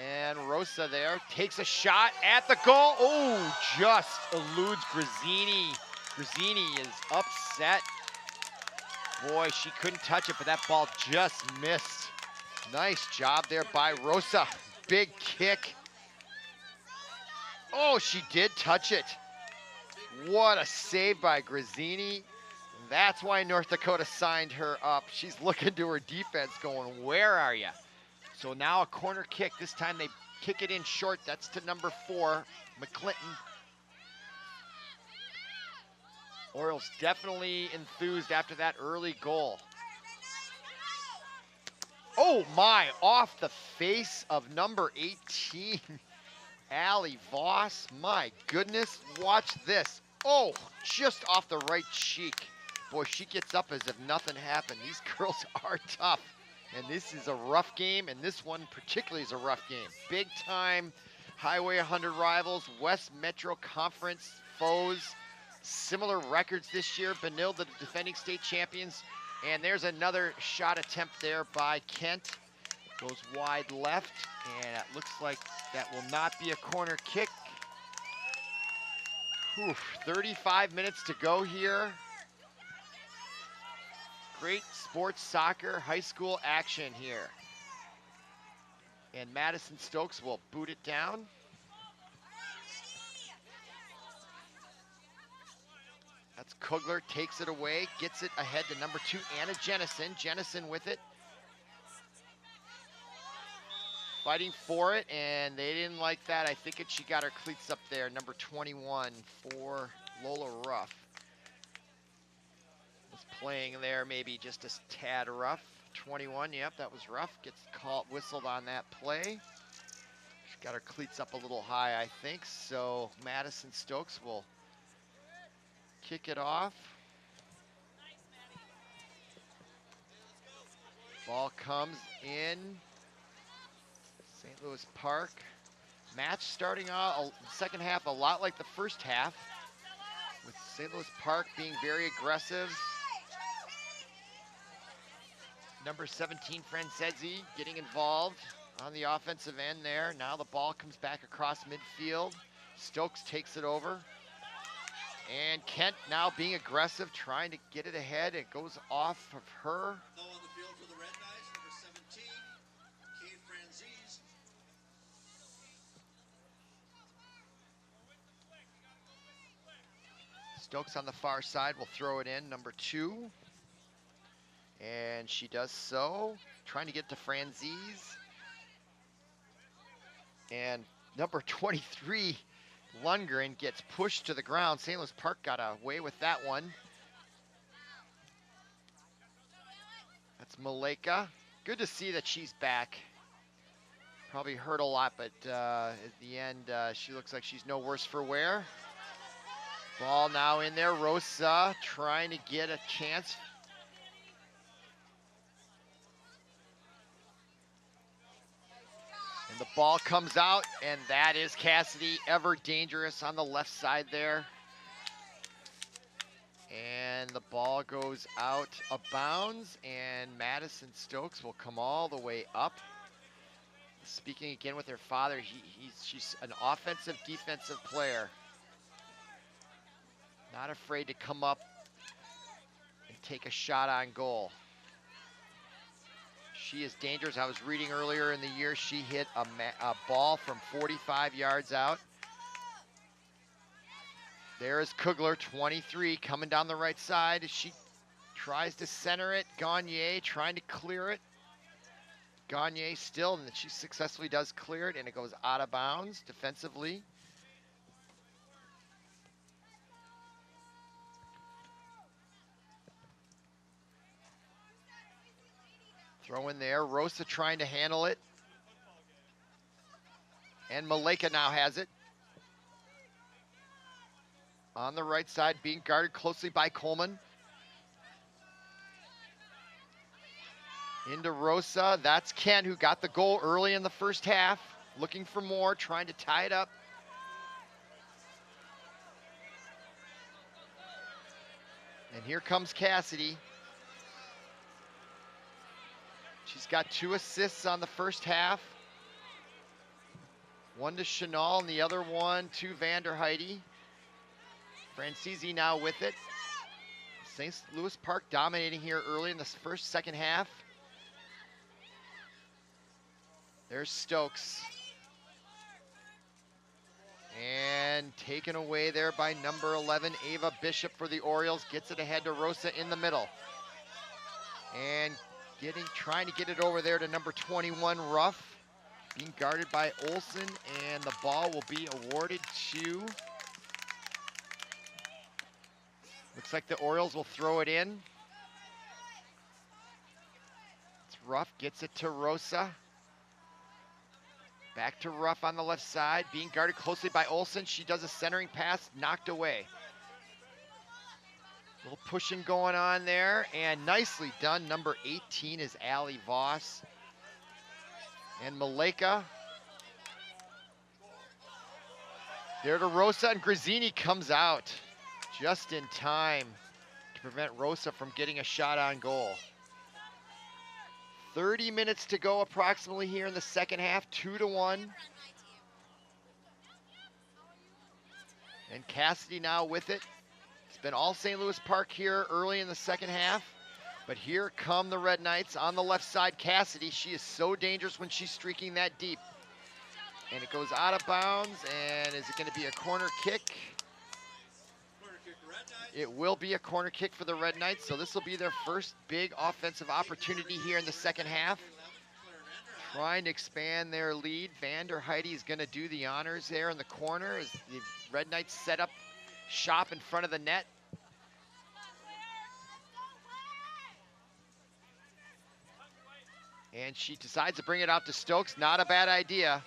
And Rosa there takes a shot at the goal. Oh, just eludes Grazzini. Grazzini is upset. Boy, she couldn't touch it, but that ball just missed. Nice job there by Rosa. Big kick. Oh, she did touch it. What a save by Grazzini. That's why North Dakota signed her up. She's looking to her defense going, where are you? So now a corner kick. This time they kick it in short. That's to number 4, McClinton. Orioles definitely enthused after that early goal. Oh my, off the face of number 18, Allie Voss. My goodness, watch this. Oh, just off the right cheek. Boy, she gets up as if nothing happened. These girls are tough. And this is a rough game, and this one particularly is a rough game. Big time Highway 100 rivals, West Metro Conference foes. similar records this year. Benilde, the defending state champions. And there's another shot attempt there by Kent. Goes wide left, and it looks like that will not be a corner kick. Whew, 35 minutes to go here. Great sports soccer high school action here. And Madison Stokes will boot it down. That's Kugler, takes it away, gets it ahead to number 2, Anna Jennison. Jennison with it. Fighting for it, and they didn't like that. I think she got her cleats up there. Number 21 for Lola Ruff. Was playing there maybe just a tad rough. 21, yep, that was rough. Gets called, whistled on that play. She got her cleats up a little high, I think. So Madison Stokes will kick it off. Ball comes in. St. Louis Park. Match starting off second half a lot like the first half, with St. Louis Park being very aggressive. Number 17, Francesi, getting involved on the offensive end there. Now the ball comes back across midfield. Stokes takes it over. And Kent now being aggressive, trying to get it ahead. It goes off of her. Though on the field for the Red Knights, number 17, Kate Franzese. Stokes on the far side will throw it in, number 2. And she does so, trying to get to Franzese. And number 23, Lundgren, gets pushed to the ground. St. Louis Park got away with that one. That's Maleka. Good to see that she's back. Probably hurt a lot, but at the end, she looks like she's no worse for wear. Ball now in there. Rosa trying to get a chance. And the ball comes out, and that is Cassidy, ever dangerous on the left side there. And the ball goes out of bounds, and Madison Stokes will come all the way up. Speaking again with her father, she's an offensive, defensive player. Not afraid to come up and take a shot on goal. She is dangerous. I was reading earlier in the year, she hit a ball from 45 yards out. There is Kugler, 23, coming down the right side as she tries to center it. Gagne trying to clear it. Gagne still, and she successfully does clear it, and it goes out of bounds defensively. Throw in there, Rosa trying to handle it. And Maleka now has it. On the right side, being guarded closely by Coleman. Into Rosa, that's Ken, who got the goal early in the first half. Looking for more, trying to tie it up. And here comes Cassidy. She's got 2 assists on the first half. 1 to Chanel and the other one to Vanderheide. Francesi now with it. St. Louis Park dominating here early in the second half. There's Stokes. And taken away there by number 11, Ava Bishop for the Orioles. Gets it ahead to Rosa in the middle. And trying to get it over there to number 21, Ruff. Being guarded by Olsen, and the ball will be awarded to, looks like the Orioles will throw it in. It's Ruff, gets it to Rosa. Back to Ruff on the left side, being guarded closely by Olsen. She does a centering pass, knocked away. Little pushing going on there, and nicely done. Number 18 is Allie Voss. And Maleka. There to Rosa, and Grazzini comes out. just in time to prevent Rosa from getting a shot on goal. 30 minutes to go approximately here in the second half, 2-1. And Cassidy now with it. It's been all St. Louis Park here early in the second half. But here come the Red Knights on the left side. Cassidy, she is so dangerous when she's streaking that deep. And it goes out of bounds, and is it gonna be a corner kick? Corner kick, Red Knights. It will be a corner kick for the Red Knights, so this will be their first big offensive opportunity here in the second half. 11, Claire Vanderheide. Trying to expand their lead. Vander Heidi is gonna do the honors there in the corner as the Red Knights set up shop in front of the net. And she decides to bring it out to Stokes, not a bad idea.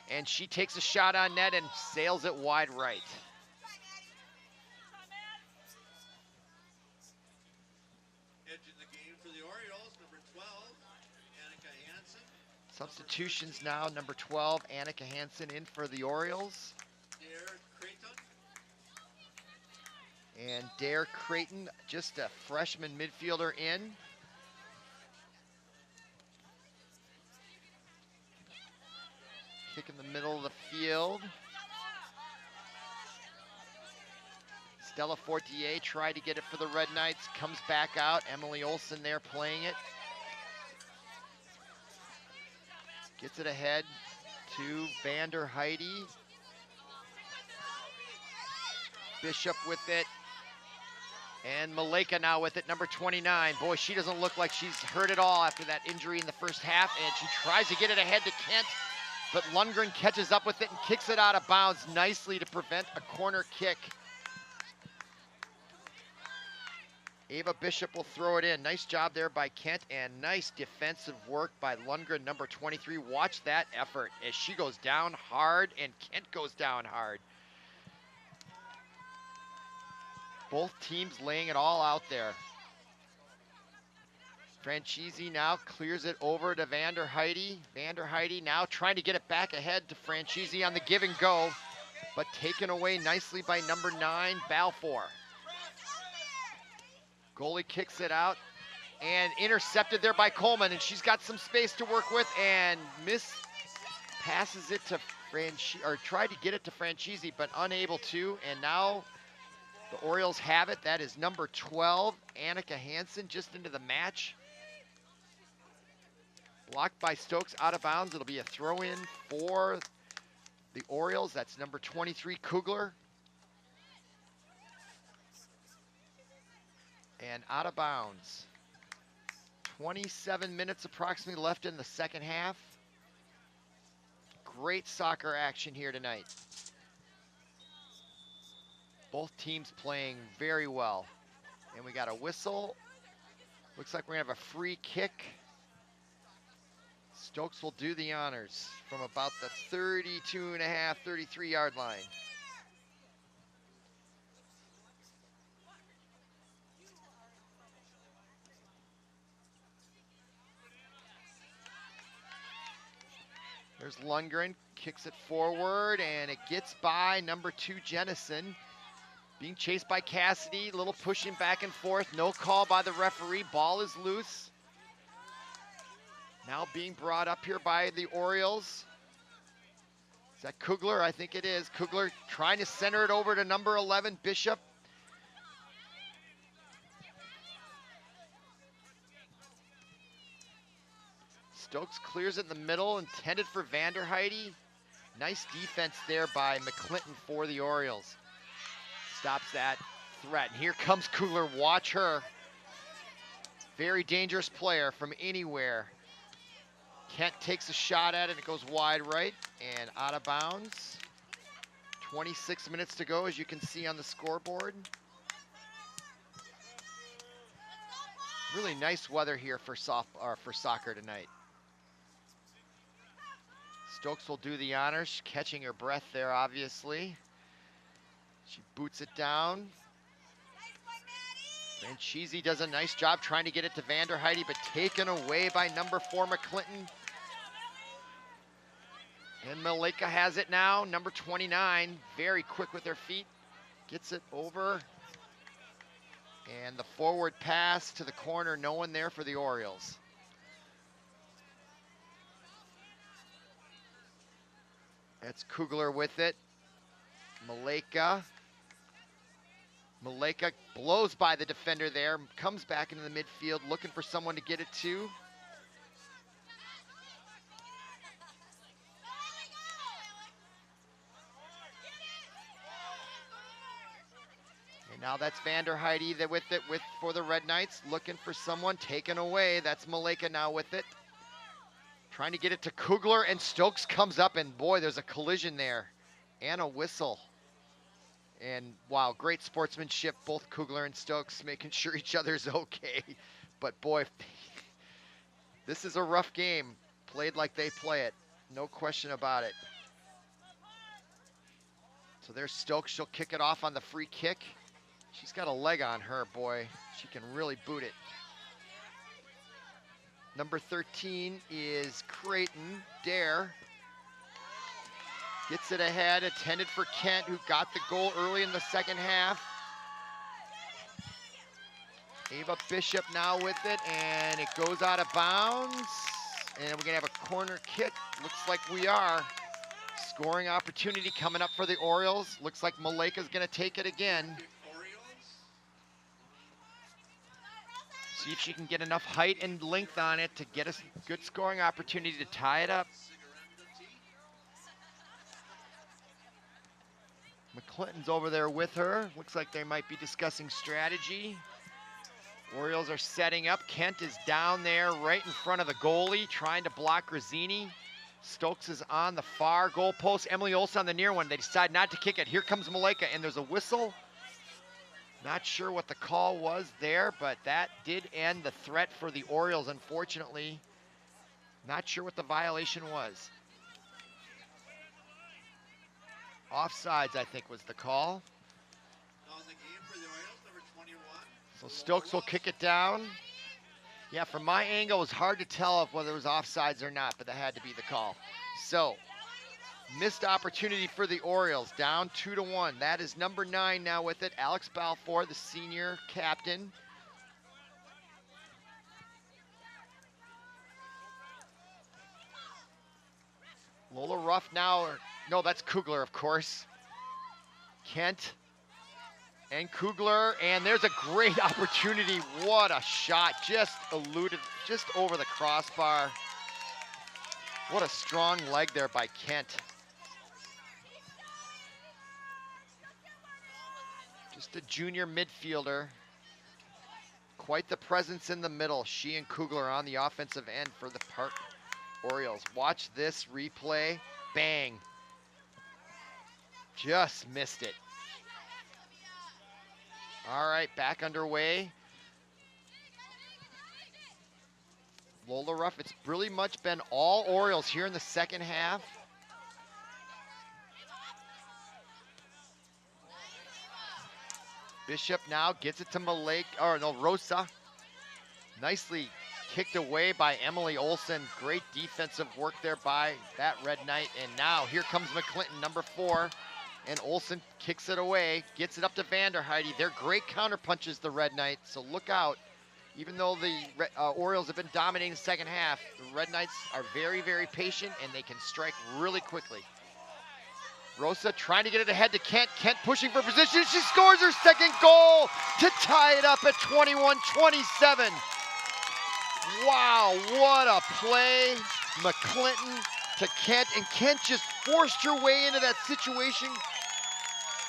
And she takes a shot on net and sails it wide right. Edging the game for the Orioles, number 12, Annika Hansen. Substitutions now, number 12, Annika Hansen in for the Orioles. Dare Creighton. And Dare Creighton, just a freshman midfielder in. Kick in the middle of the field. Stella Fortier tried to get it for the Red Knights, comes back out. Emily Olsen there playing it. Gets it ahead to Vander Heidi. Bishop with it. And Maleka now with it, number 29. Boy, she doesn't look like she's hurt at all after that injury in the first half, and she tries to get it ahead to Kent, but Lundgren catches up with it and kicks it out of bounds nicely to prevent a corner kick. Ava Bishop will throw it in. Nice job there by Kent, and nice defensive work by Lundgren, number 23. Watch that effort as she goes down hard and Kent goes down hard. Both teams laying it all out there. Franchisi now clears it over to Vander Heidi. Vander Heidi now trying to get it back ahead to Franchisi on the give and go, but taken away nicely by number 9, Balfour. Goalie kicks it out and intercepted there by Coleman, and she's got some space to work with and passes it to Franchisi, or tried to get it to Franchisi, but unable to, and now the Orioles have it. That is number 12, Annika Hansen, just into the match. Blocked by Stokes, out of bounds. It'll be a throw-in for the Orioles. That's number 23, Kugler. And out of bounds. 27 minutes approximately left in the second half. Great soccer action here tonight. Both teams playing very well. And we got a whistle. Looks like we're gonna have a free kick. Stokes will do the honors from about the 32.5, 33-yard line. There's Lundgren, kicks it forward, and it gets by number 2, Jennison. Being chased by Cassidy, little pushing back and forth. No call by the referee, ball is loose. Now being brought up here by the Orioles. Is that Kugler? I think it is. Kugler trying to center it over to number 11, Bishop. Stokes clears it in the middle, intended for Vander Heidi. Nice defense there by McClinton for the Orioles. Stops that threat. And here comes Kugler, watch her. Very dangerous player from anywhere. Kent takes a shot at it, it goes wide right and out of bounds. 26 minutes to go, as you can see on the scoreboard. Really nice weather here for soccer tonight. Stokes will do the honors, catching her breath there, obviously. She boots it down. Franchisi does a nice job trying to get it to Vander Heidi, but taken away by number 4, McClinton. And Maleka has it now, number 29, very quick with her feet. Gets it over. And the forward pass to the corner, no one there for the Orioles. That's Kugler with it. Maleka blows by the defender there, comes back into the midfield looking for someone to get it to. And now that's Vanderheide with it for the Red Knights, looking for someone, taken away. That's Maleka now with it. Trying to get it to Kugler, and Stokes comes up, and boy, there's a collision there. And a whistle. And wow, great sportsmanship, both Kugler and Stokes making sure each other's okay. But boy, this is a rough game, played like they play it. No question about it. So there's Stokes, she'll kick it off on the free kick. She's got a leg on her, boy. She can really boot it. Number 13 is Creighton, Dare. Gets it ahead, intended for Kent, who got the goal early in the second half. Ava Bishop now with it, and it goes out of bounds. And we're gonna have a corner kick. Looks like we are. Scoring opportunity coming up for the Orioles. Looks like Maleka's gonna take it again. See if she can get enough height and length on it to get a good scoring opportunity to tie it up. McClinton's over there with her. Looks like they might be discussing strategy. Orioles are setting up. Kent is down there right in front of the goalie, trying to block Grazzini. Stokes is on the far goal post. Emily Olsen on the near one. They decide not to kick it. Here comes Maleka, and there's a whistle. Not sure what the call was there, but that did end the threat for the Orioles, unfortunately. Not sure what the violation was. Offsides, I think, was the call. So Stokes will kick it down. Yeah, from my angle, it was hard to tell whether it was offsides or not, but that had to be the call. So, missed opportunity for the Orioles, down 2-1. That is number 9 now with it. Alex Balfour, the senior captain. Lola Ruff now, no, that's Kugler, of course. Kent and Kugler, and there's a great opportunity. What a shot, just eluded, just over the crossbar. What a strong leg there by Kent. Just a junior midfielder. Quite the presence in the middle. She and Kugler on the offensive end for the Park Orioles. Watch this replay. Bang. Just missed it. All right, back underway. Lola Ruff, it's really much been all Orioles here in the second half. Bishop now gets it to Rosa. Nicely kicked away by Emily Olsen. Great defensive work there by that Red Knight. And now here comes McClinton, number 4. And Olsen kicks it away, gets it up to Vanderheide. They're great counter punches, the Red Knights, so look out. Even though the Orioles have been dominating the second half, the Red Knights are very, very patient, and they can strike really quickly. Rosa trying to get it ahead to Kent. Kent pushing for position. She scores her second goal to tie it up at 21-27. Wow, what a play. McClinton to Kent, and Kent just forced her way into that situation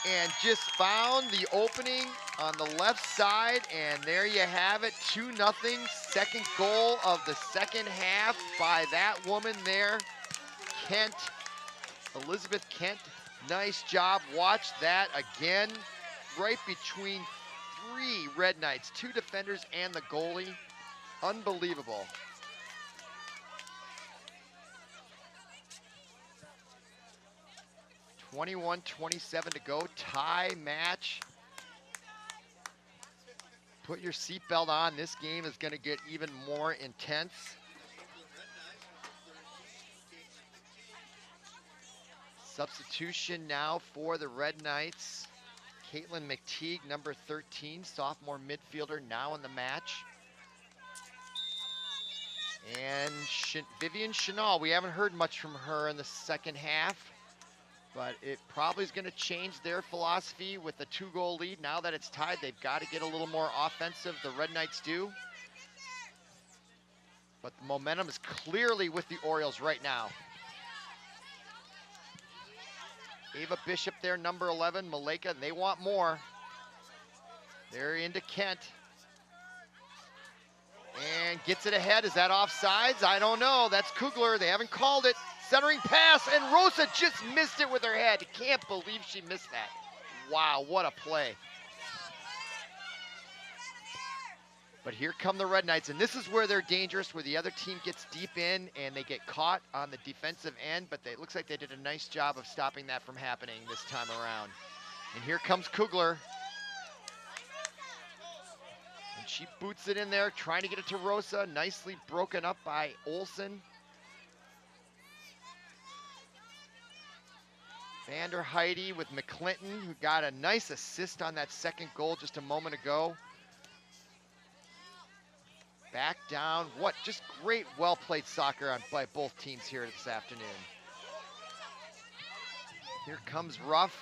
and just found the opening on the left side, and there you have it, 2-0, second goal of the second half by that woman there, Kent, Elizabeth Kent. Nice job. Watch that again, right between 3 Red Knights, 2 defenders and the goalie. Unbelievable. .27 to go, tie match. Put your seatbelt on. This game is going to get even more intense. Substitution now for the Red Knights. Caitlin McTeague, number 13, sophomore midfielder, now in the match. And Vivian Chenal, we haven't heard much from her in the second half, but it probably is going to change their philosophy with a 2-goal lead. Now that it's tied, they've got to get a little more offensive, the Red Knights do. But the momentum is clearly with the Orioles right now. Ava Bishop there, number 11, Maleka, they want more. They're into Kent. And gets it ahead. Is that offsides? I don't know. That's Kugler. They haven't called it. Centering pass, and Rosa just missed it with her head. Can't believe she missed that. Wow, what a play. But here come the Red Knights, and this is where they're dangerous, where the other team gets deep in and they get caught on the defensive end, but it looks like they did a nice job of stopping that from happening this time around. And here comes Kugler. And she boots it in there, trying to get it to Rosa. Nicely broken up by Olsen. Vander Heidi with McClinton, who got a nice assist on that second goal just a moment ago. Back down. What just great, well-played soccer by both teams here this afternoon. Here comes Ruff.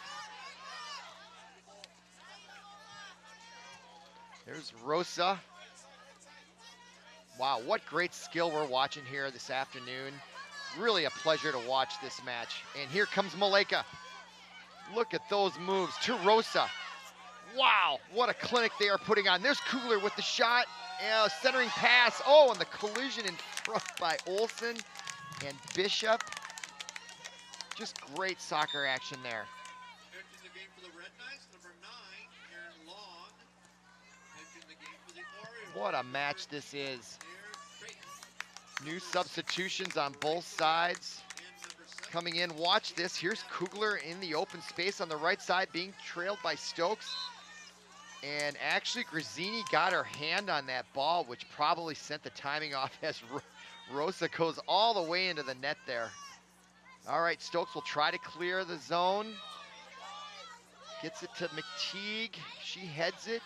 There's Rosa. Wow, what great skill we're watching here this afternoon. Really a pleasure to watch this match. And here comes Maleka. Look at those moves to Rosa. Wow, what a clinic they are putting on. There's Kugler with the shot. Centering pass. Oh, and the collision in front by Olsen and Bishop. Just great soccer action there. Entering the game for the Red Knights, number 9, Aaron Long. Entering the game for the Orioles. What a match this is. Creighton. New substitutions on both sides. And number 7, Coming in, watch this. Here's Kugler in the open space on the right side, being trailed by Stokes. And actually, Grazzini got her hand on that ball, which probably sent the timing off as Rosa goes all the way into the net there. All right, Stokes will try to clear the zone. Gets it to McTeague. She heads it.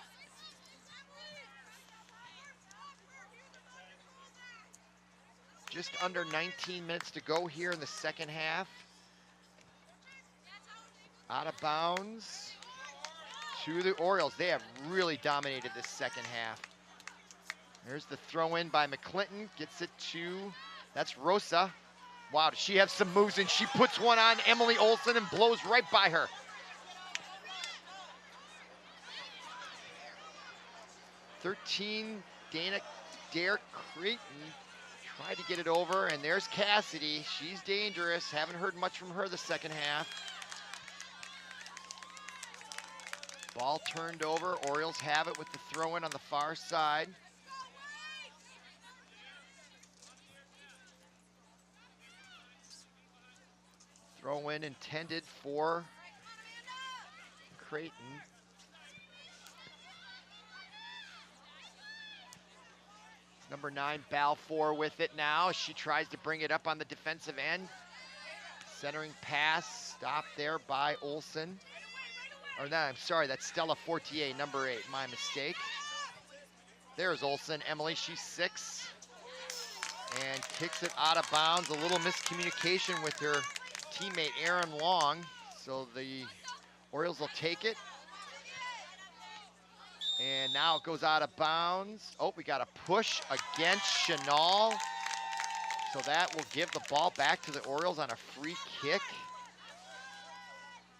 Just under 19 minutes to go here in the second half. Out of bounds to the Orioles. They have really dominated this second half. There's the throw in by McClinton. Gets it to, that's Rosa. Wow, does she have some moves, and she puts one on Emily Olsen and blows right by her. Dare Creighton tried to get it over, and there's Cassidy. She's dangerous. Haven't heard much from her the second half. Ball turned over. Orioles have it with the throw-in on the far side. Throw-in intended for Creighton. Number 9, Balfour with it now. She tries to bring it up on the defensive end. Centering pass, stopped there by Olsen. Or no, I'm sorry, that's Stella Fortier, number 8, my mistake. There's Olsen, Emily, she's 6. And kicks it out of bounds. A little miscommunication with her teammate, Aaron Long. So the Orioles will take it. And now it goes out of bounds. Oh, we got a push against Chenal. So that will give the ball back to the Orioles on a free kick.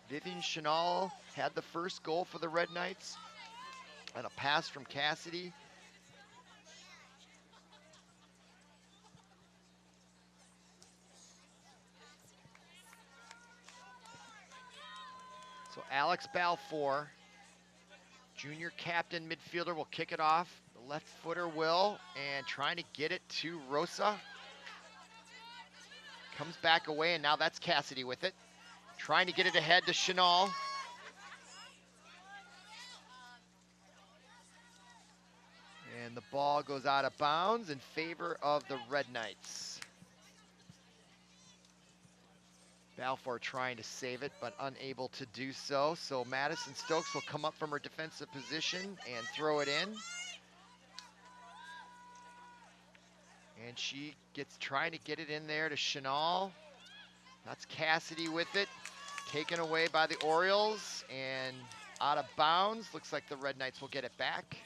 Vivian Chenal had the first goal for the Red Knights on a pass from Cassidy. So Alex Balfour, junior captain midfielder, will kick it off. The left footer will, and trying to get it to Rosa. Comes back away, and now that's Cassidy with it. Trying to get it ahead to Chenal. And the ball goes out of bounds in favor of the Red Knights. Balfour trying to save it, but unable to do so. So Madison Stokes will come up from her defensive position and throw it in. And she trying to get it in there to Chenal. That's Cassidy with it. Taken away by the Orioles and out of bounds. Looks like the Red Knights will get it back.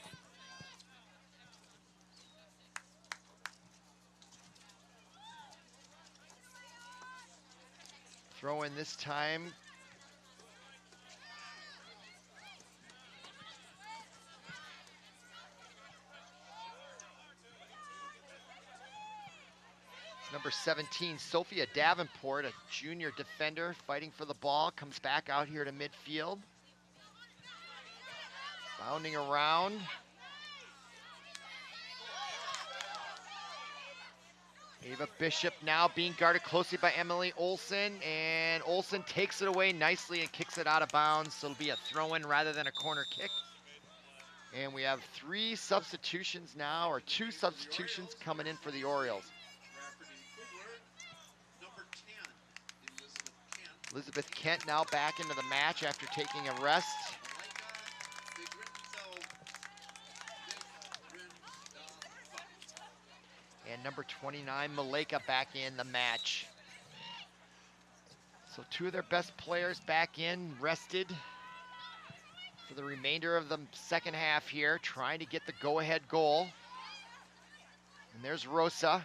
Throw in this time. It's number 17, Sophia Davenport, a junior defender fighting for the ball, comes back out here to midfield. Bounding around. Ava Bishop now being guarded closely by Emily Olson, and Olson takes it away nicely and kicks it out of bounds, so it'll be a throw-in rather than a corner kick. And we have 3 substitutions now, or 2 substitutions coming in for the Orioles. Elizabeth Kent now back into the match after taking a rest. And number 29, Maleka, back in the match. So 2 of their best players back in, rested for the remainder of the second half here, trying to get the go-ahead goal. And there's Rosa,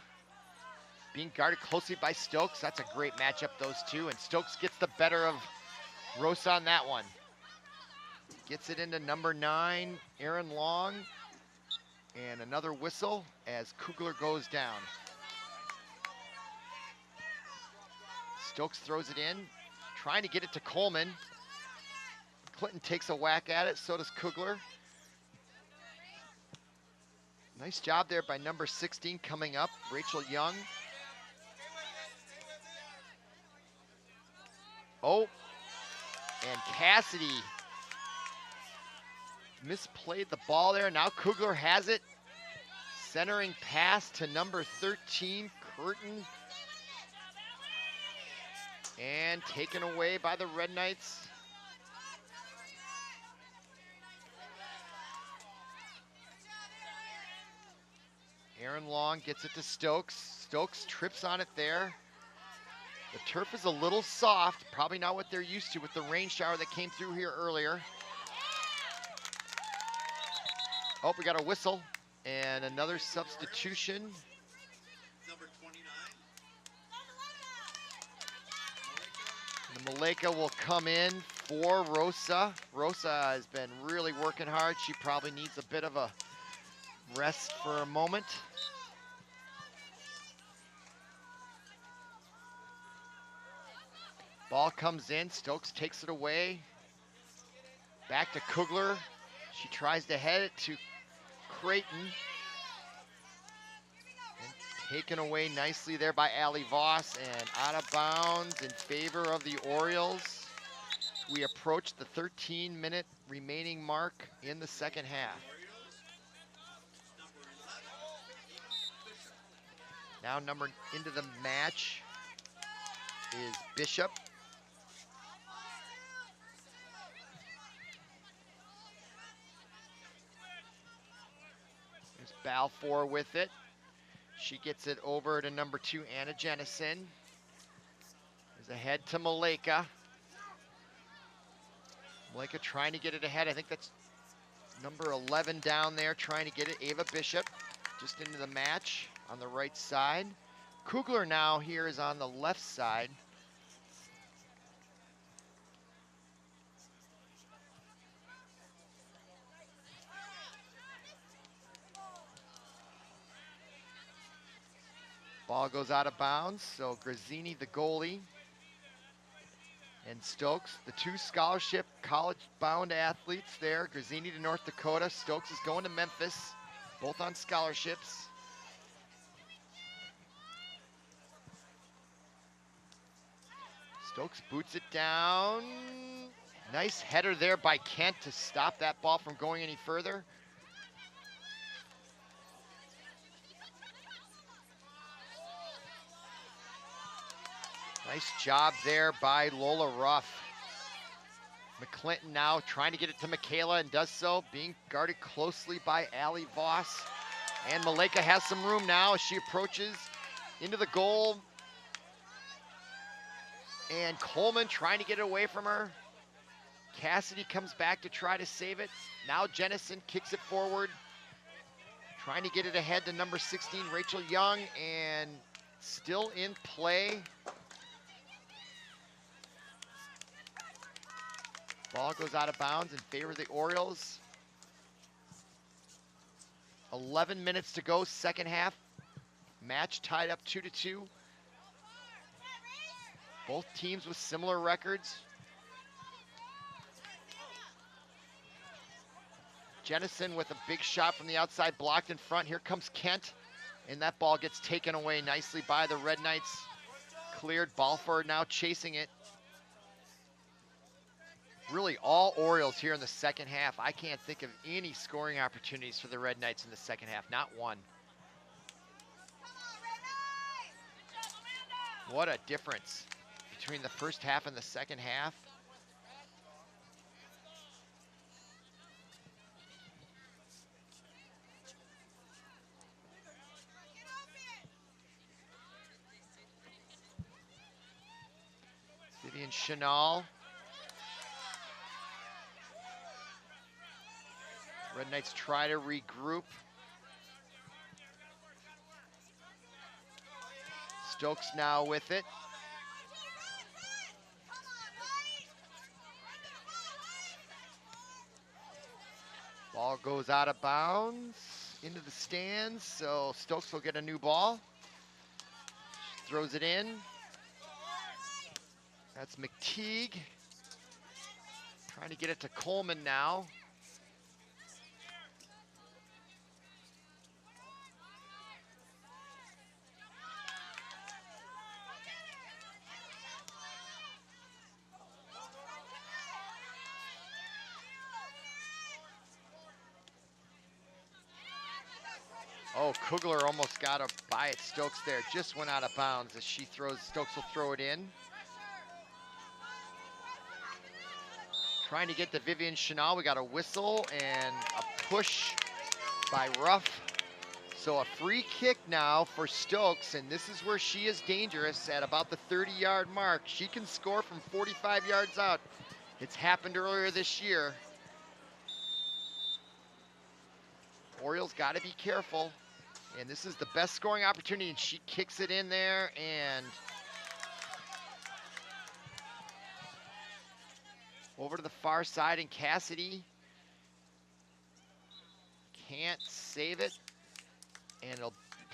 being guarded closely by Stokes. That's a great matchup, those two. And Stokes gets the better of Rosa on that one. Gets it into number 9, Aaron Long. And another whistle as Kugler goes down. Stokes throws it in, trying to get it to Coleman. Clinton takes a whack at it, so does Kugler. Nice job there by number 16 coming up, Rachel Young. Oh, and Cassidy misplayed the ball there. Now Kugler has it. Centering pass to number 13, Curtin. And taken away by the Red Knights. Aaron Long gets it to Stokes. Stokes trips on it there. The turf is a little soft, probably not what they're used to with the rain shower that came through here earlier. Oh, we got a whistle and another substitution. Number 29. The Maleka will come in for Rosa. Rosa has been really working hard. She probably needs a bit of a rest for a moment. Ball comes in, Stokes takes it away. Back to Kugler. She tries to head it to Creighton. And taken away nicely there by Allie Voss and out of bounds in favor of the Orioles. We approach the 13-minute remaining mark in the second half. Now number into the match is Bishop. There's Balfour with it. She gets it over to number 2, Anna Jennison. There's a head to Maleka. Maleka trying to get it ahead. I think that's number 11 down there trying to get it. Ava Bishop just into the match on the right side. Kugler now here is on the left side. Ball goes out of bounds, so Grazzini, the goalie, and Stokes, the 2 scholarship college-bound athletes there. Grazzini to North Dakota, Stokes is going to Memphis, both on scholarships. Stokes boots it down. Nice header there by Kent to stop that ball from going any further. Nice job there by Lola Ruff. McClinton now trying to get it to Michaela and does so, being guarded closely by Allie Voss. And Maleka has some room now as she approaches into the goal. And Coleman trying to get it away from her. Cassidy comes back to try to save it. Now Jennison kicks it forward, trying to get it ahead to number 16, Rachel Young, and still in play. Ball goes out of bounds in favor of the Orioles. 11 minutes to go, second half. Match tied up 2-2. Both teams with similar records. Jennison with a big shot from the outside, blocked in front. Here comes Kent, and that ball gets taken away nicely by the Red Knights. Cleared, Balfour now chasing it. Really all Orioles here in the second half. I can't think of any scoring opportunities for the Red Knights in the second half, not one. What a difference between the first half and the second half. Vivian Chenal. Red Knights try to regroup. Stokes now with it. Ball goes out of bounds into the stands, so Stokes will get a new ball. Throws it in. That's McTeague. Trying to get it to Coleman now. Oh, Kugler almost got a by it. Stokes there, just went out of bounds as she throws. Stokes will throw it in. Trying to get to Vivian Chenal. We got a whistle and a push by Ruff. So a free kick now for Stokes, and this is where she is dangerous at about the 30-yard mark. She can score from 45 yards out. It's happened earlier this year. Orioles got to be careful. And this is the best scoring opportunity, and she kicks it in there, and over to the far side, and Cassidy can't save it, and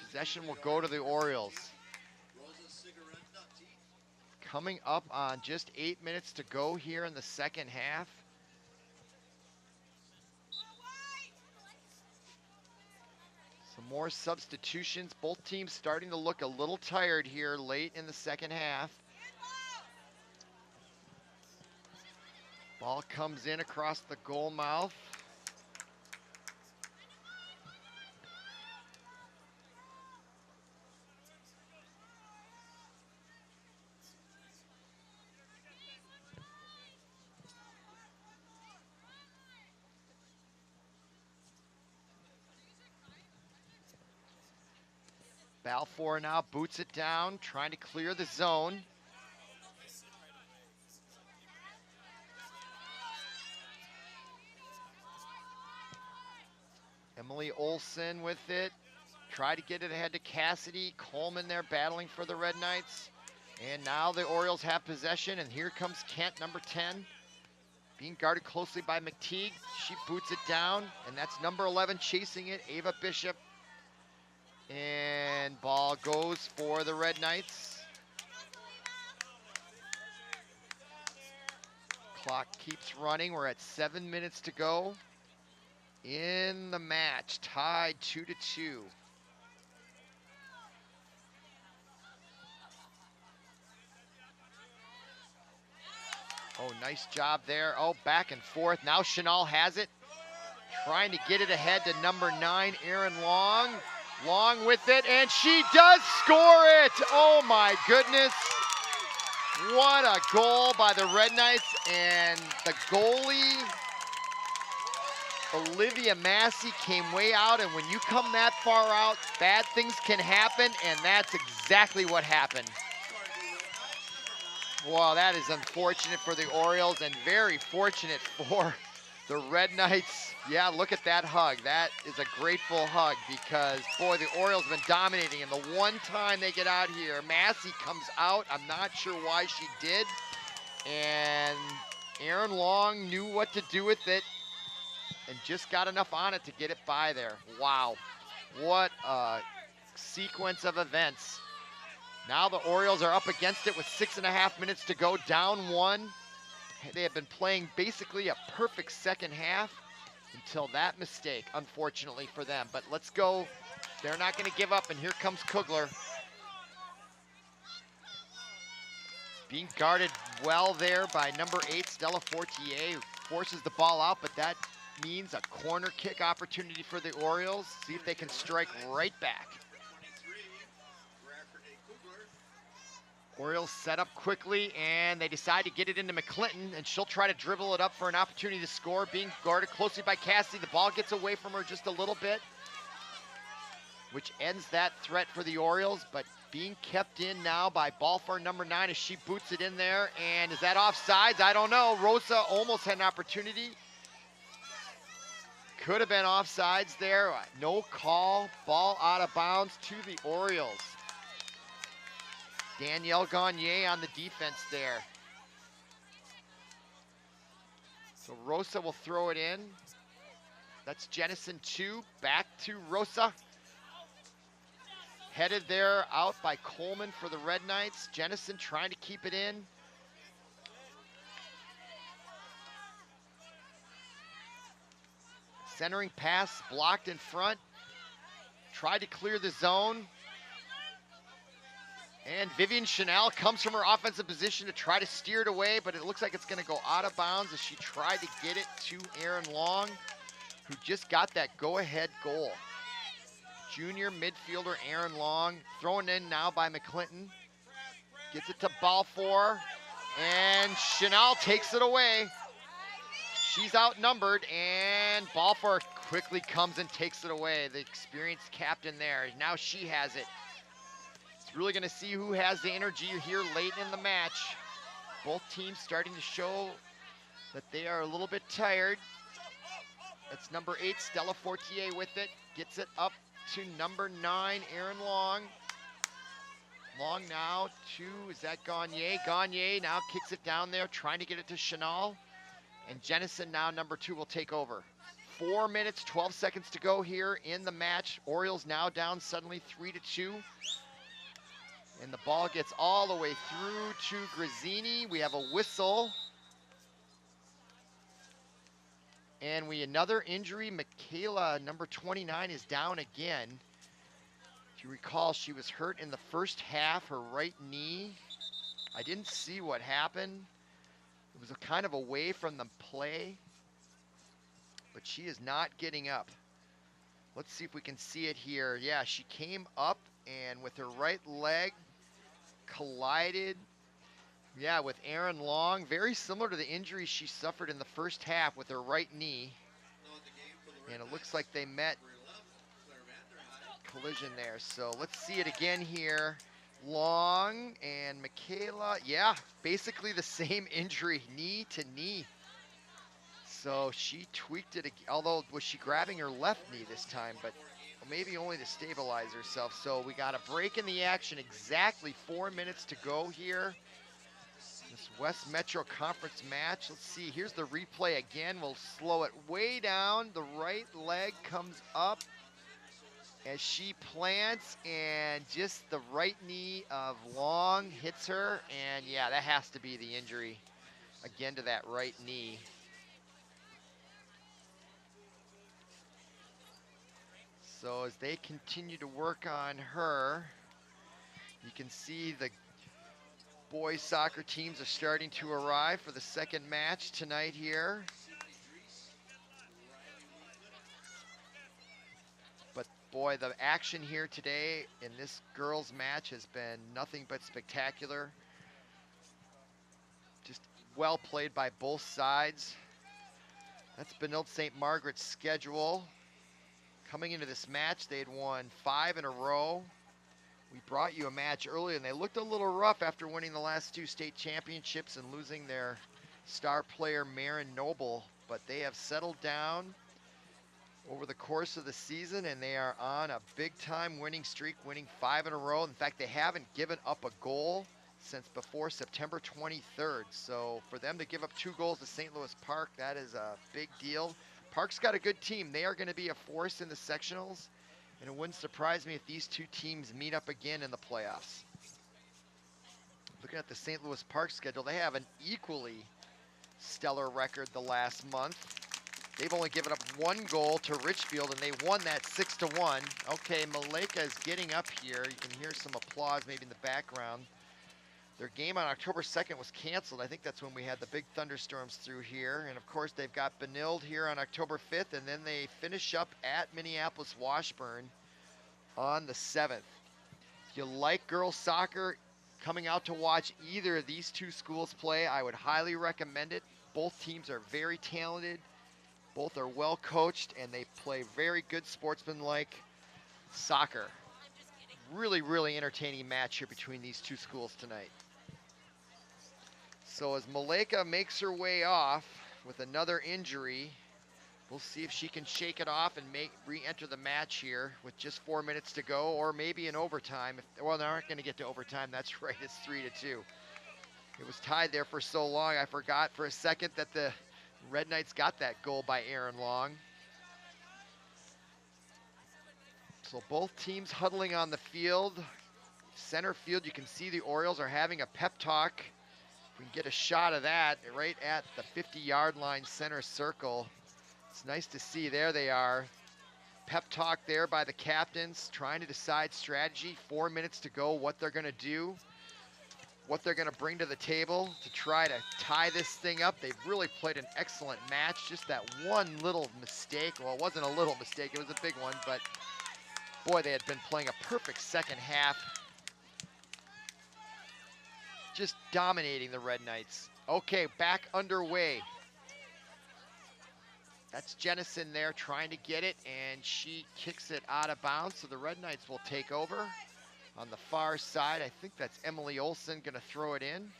possession will go to the Orioles. Coming up on just 8 minutes to go here in the second half. Some more substitutions. Both teams starting to look a little tired here late in the second half. Ball comes in across the goal mouth. Balfour now boots it down, trying to clear the zone. Emily Olsen with it. Try to get it ahead to Cassidy. Coleman there battling for the Red Knights. And now the Orioles have possession, and here comes Kent, number 10. Being guarded closely by McTeague. She boots it down, and that's number 11 chasing it, Ava Bishop. And ball goes for the Red Knights. Clock keeps running. We're at 7 minutes to go in the match, tied 2-2. Oh, nice job there. Oh, back and forth. Now Chenal has it. Trying to get it ahead to number 9, Erin Long. Long with it, and she does score it. Oh my goodness. What a goal by the Red Knights, and the goalie, Olivia Massey, came way out, and when you come that far out, bad things can happen, and that's exactly what happened. Wow, that is unfortunate for the Orioles and very fortunate for the Red Knights. Yeah, look at that hug. That is a grateful hug because, boy, the Orioles have been dominating, and the one time they get out here, Massey comes out. I'm not sure why she did, and Aaron Long knew what to do with it and just got enough on it to get it by there. Wow, what a sequence of events. Now the Orioles are up against it with 6.5 minutes to go, down 1. They have been playing basically a perfect second half until that mistake, unfortunately for them. But let's go. They're not going to give up, and here comes Kugler. Being guarded well there by number 8, Stella Fortier, who forces the ball out, but that means a corner kick opportunity for the Orioles. See if they can strike right back. Orioles set up quickly, and they decide to get it into McClinton, and she'll try to dribble it up for an opportunity to score. Being guarded closely by Cassie. The ball gets away from her just a little bit, which ends that threat for the Orioles, but being kept in now by ball for number 9 as she boots it in there. And is that offsides? I don't know. Rosa almost had an opportunity. Could have been offsides there. No call. Ball out of bounds to the Orioles. Danielle Gagne on the defense there. So Rosa will throw it in. That's Jennison 2, back to Rosa. Headed there out by Coleman for the Red Knights. Jennison trying to keep it in. Centering pass blocked in front. Tried to clear the zone. And Vivian Chanel comes from her offensive position to try to steer it away, but it looks like it's going to go out of bounds as she tried to get it to Aaron Long, who just got that go-ahead goal. Junior midfielder Aaron Long, thrown in now by McClinton. Gets it to Balfour, and Chanel takes it away. She's outnumbered, and Balfour quickly comes and takes it away. The experienced captain there. Now she has it. Really going to see who has the energy here late in the match. Both teams starting to show that they are a little bit tired. That's number 8, Stella Fortier with it. Gets it up to number 9, Aaron Long. Long now to, is that Gagne? Gagne now kicks it down there, trying to get it to Chanel. And Jennison now, number 2, will take over. 4 minutes, 12 seconds to go here in the match. Orioles now down suddenly 3-2. And the ball gets all the way through to Grazzini. We have a whistle. And another injury. Michaela, number 29, is down again. If you recall, she was hurt in the first half, her right knee. I didn't see what happened. It was kind of away from the play. But she is not getting up. Let's see if we can see it here. Yeah, she came up and with her right leg collided, with Aaron Long. Very similar to the injury she suffered in the first half with her right knee. And it looks like they met collision there. So let's see it again here. Long and Michaela, basically the same injury, knee to knee. So she tweaked it, although was she grabbing her left knee this time, but maybe only to stabilize herself. So we got a break in the action, exactly 4 minutes to go here. This West Metro Conference match. Let's see, here's the replay again. We'll slow it way down. The right leg comes up as she plants, and just the right knee of Long hits her. And that has to be the injury again to that right knee. So as they continue to work on her, you can see the boys soccer teams are starting to arrive for the second match tonight here. But boy, the action here today in this girls match has been nothing but spectacular. well played by both sides. That's Benilde St. Margaret's schedule. Coming into this match, they had won 5 in a row. We brought you a match earlier, and they looked a little rough after winning the last 2 state championships and losing their star player, Marin Noble. But they have settled down over the course of the season, and they are on a big-time winning streak, winning 5 in a row. In fact, they haven't given up a goal since before September 23rd. So for them to give up 2 goals to St. Louis Park, that is a big deal. Park's got a good team. They are going to be a force in the sectionals, and it wouldn't surprise me if these 2 teams meet up again in the playoffs. Looking at the St. Louis Park schedule, they have an equally stellar record the last month. They've only given up 1 goal to Richfield, and they won that 6-1. Okay, Maleka is getting up here. You can hear some applause maybe in the background. Their game on October 2nd was canceled. I think that's when we had the big thunderstorms through here. And of course, they've got Benilde here on October 5th, and then they finish up at Minneapolis Washburn on the 7th. If you like girls soccer, coming out to watch either of these 2 schools play, I would highly recommend it. Both teams are very talented. Both are well coached, and they play very good sportsmanlike soccer. Really, really entertaining match here between these 2 schools tonight. So as Maleka makes her way off with another injury, we'll see if she can shake it off and re-enter the match here with just 4 minutes to go, or maybe in overtime. Well, they aren't going to get to overtime. That's right, it's 3-2. It was tied there for so long, I forgot for a second that the Red Knights got that goal by Aaron Long. So both teams huddling on the field. Center field, you can see the Orioles are having a pep talk. We can get a shot of that right at the 50-yard line center circle. It's nice to see. There they are. Pep talk there by the captains, trying to decide strategy. 4 minutes to go, what they're going to do, what they're going to bring to the table to try to tie this thing up. They've really played an excellent match. Just that one little mistake. Well, it wasn't a little mistake. It was a big one, but boy, they had been playing a perfect second half. Just dominating the Red Knights. Okay, back underway. That's Jennison there trying to get it, and she kicks it out of bounds, so the Red Knights will take over. On the far side, I think that's Emily Olson gonna throw it in,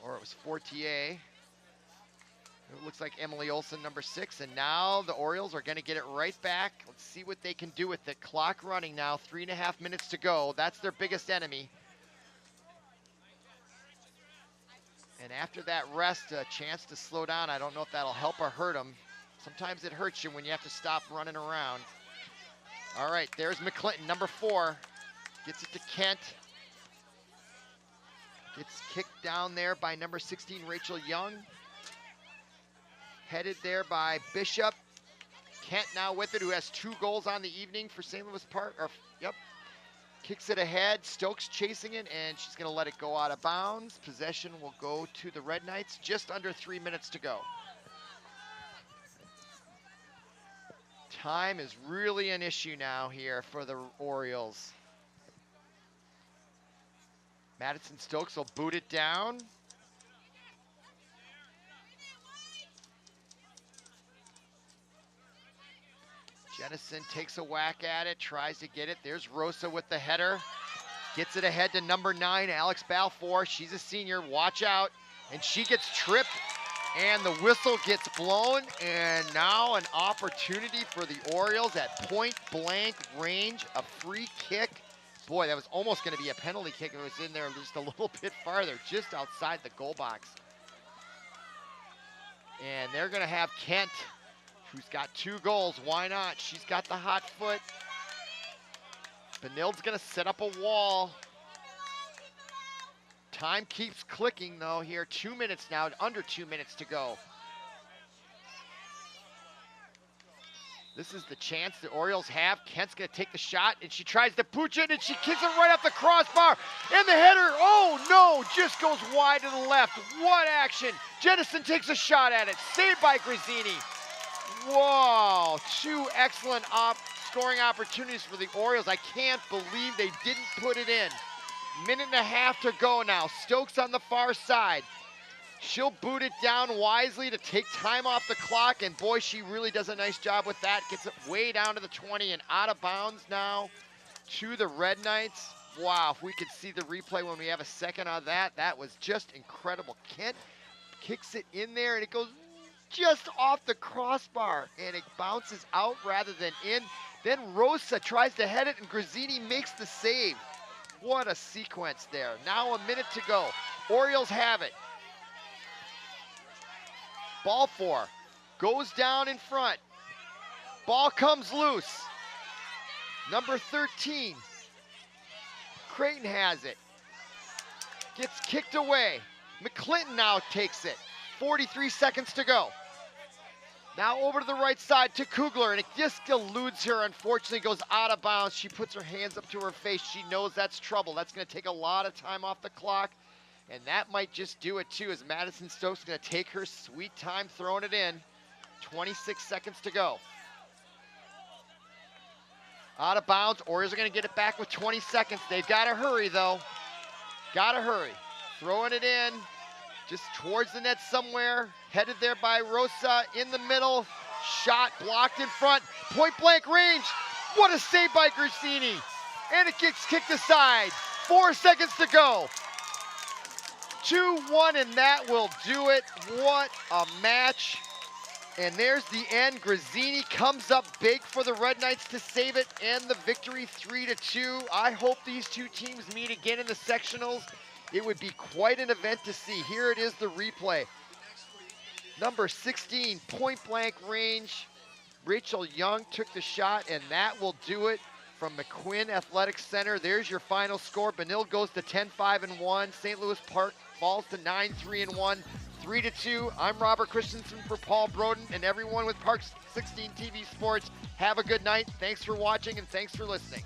or it was Fortier. It looks like Emily Olson, number 6, and now the Orioles are gonna get it right back. Let's see what they can do with it. Clock running now, 3.5 minutes to go. That's their biggest enemy. And after that rest, a chance to slow down. I don't know if that'll help or hurt them. Sometimes it hurts you when you have to stop running around. All right, there's McClinton, number 4. Gets it to Kent. Gets kicked down there by number 16, Rachel Young. Headed there by Bishop. Kent now with it, who has 2 goals on the evening for St. Louis Park. Yep. Kicks it ahead. Stokes chasing it, and she's going to let it go out of bounds. Possession will go to the Red Knights. Just under 3 minutes to go. Time is really an issue now here for the Orioles. Madison Stokes will boot it down. Jennison takes a whack at it, tries to get it. There's Rosa with the header. Gets it ahead to number 9, Alex Balfour. She's a senior, watch out. And she gets tripped, and the whistle gets blown. And now an opportunity for the Orioles at point blank range, a free kick. Boy, that was almost gonna be a penalty kick if it was in there just a little bit farther, just outside the goal box. And they're gonna have Kent, who's got 2 goals. Why not? She's got the hot foot. Benilde's gonna set up a wall. Time keeps clicking though here. 2 minutes now, under 2 minutes to go. This is the chance the Orioles have. Kent's gonna take the shot, and she tries to pooch it, and she kicks it right off the crossbar. And the header, oh no, just goes wide to the left. What action. Jennison takes a shot at it, saved by Grazzini. Whoa, 2 excellent scoring opportunities for the Orioles. I can't believe they didn't put it in. 1.5 minutes to go now. Stokes on the far side. She'll boot it down wisely to take time off the clock, and boy, she really does a nice job with that. Gets it way down to the 20 and out of bounds now to the Red Knights. Wow, if we could see the replay when we have a second on that, that was just incredible. Kent kicks it in there, and it goes just off the crossbar, and it bounces out rather than in. Then Rosa tries to head it, and Grazzini makes the save. What a sequence there. Now a minute to go. Orioles have it. Ball 4 goes down in front. Ball comes loose. Number 13. Creighton has it. Gets kicked away. McClinton now takes it. 43 seconds to go. Now over to the right side to Kugler, and it just eludes her. Unfortunately, goes out of bounds. She puts her hands up to her face. She knows that's trouble. That's going to take a lot of time off the clock, and that might just do it too, as Madison Stokes going to take her sweet time throwing it in. 26 seconds to go. Out of bounds. Orioles are going to get it back with 20 seconds. They've got to hurry, though. Got to hurry. Throwing it in. Just towards the net somewhere. Headed there by Rosa in the middle. Shot blocked in front. Point blank range. What a save by Grazzini. And it gets kicked aside. 4 seconds to go. 2-1, and that will do it. What a match. And there's the end. Grazzini comes up big for the Red Knights to save it, and the victory 3-2. I hope these two teams meet again in the sectionals. It would be quite an event to see. Here it is, the replay. Number 16, point blank range. Rachel Young took the shot, and that will do it from McQuinn Athletic Center. There's your final score. Benilde goes to 10-5-1. St. Louis Park falls to 9-3-1. 3-2. I'm Robert Christensen for Paul Broden and everyone with Park 16 TV Sports. Have a good night. Thanks for watching and thanks for listening.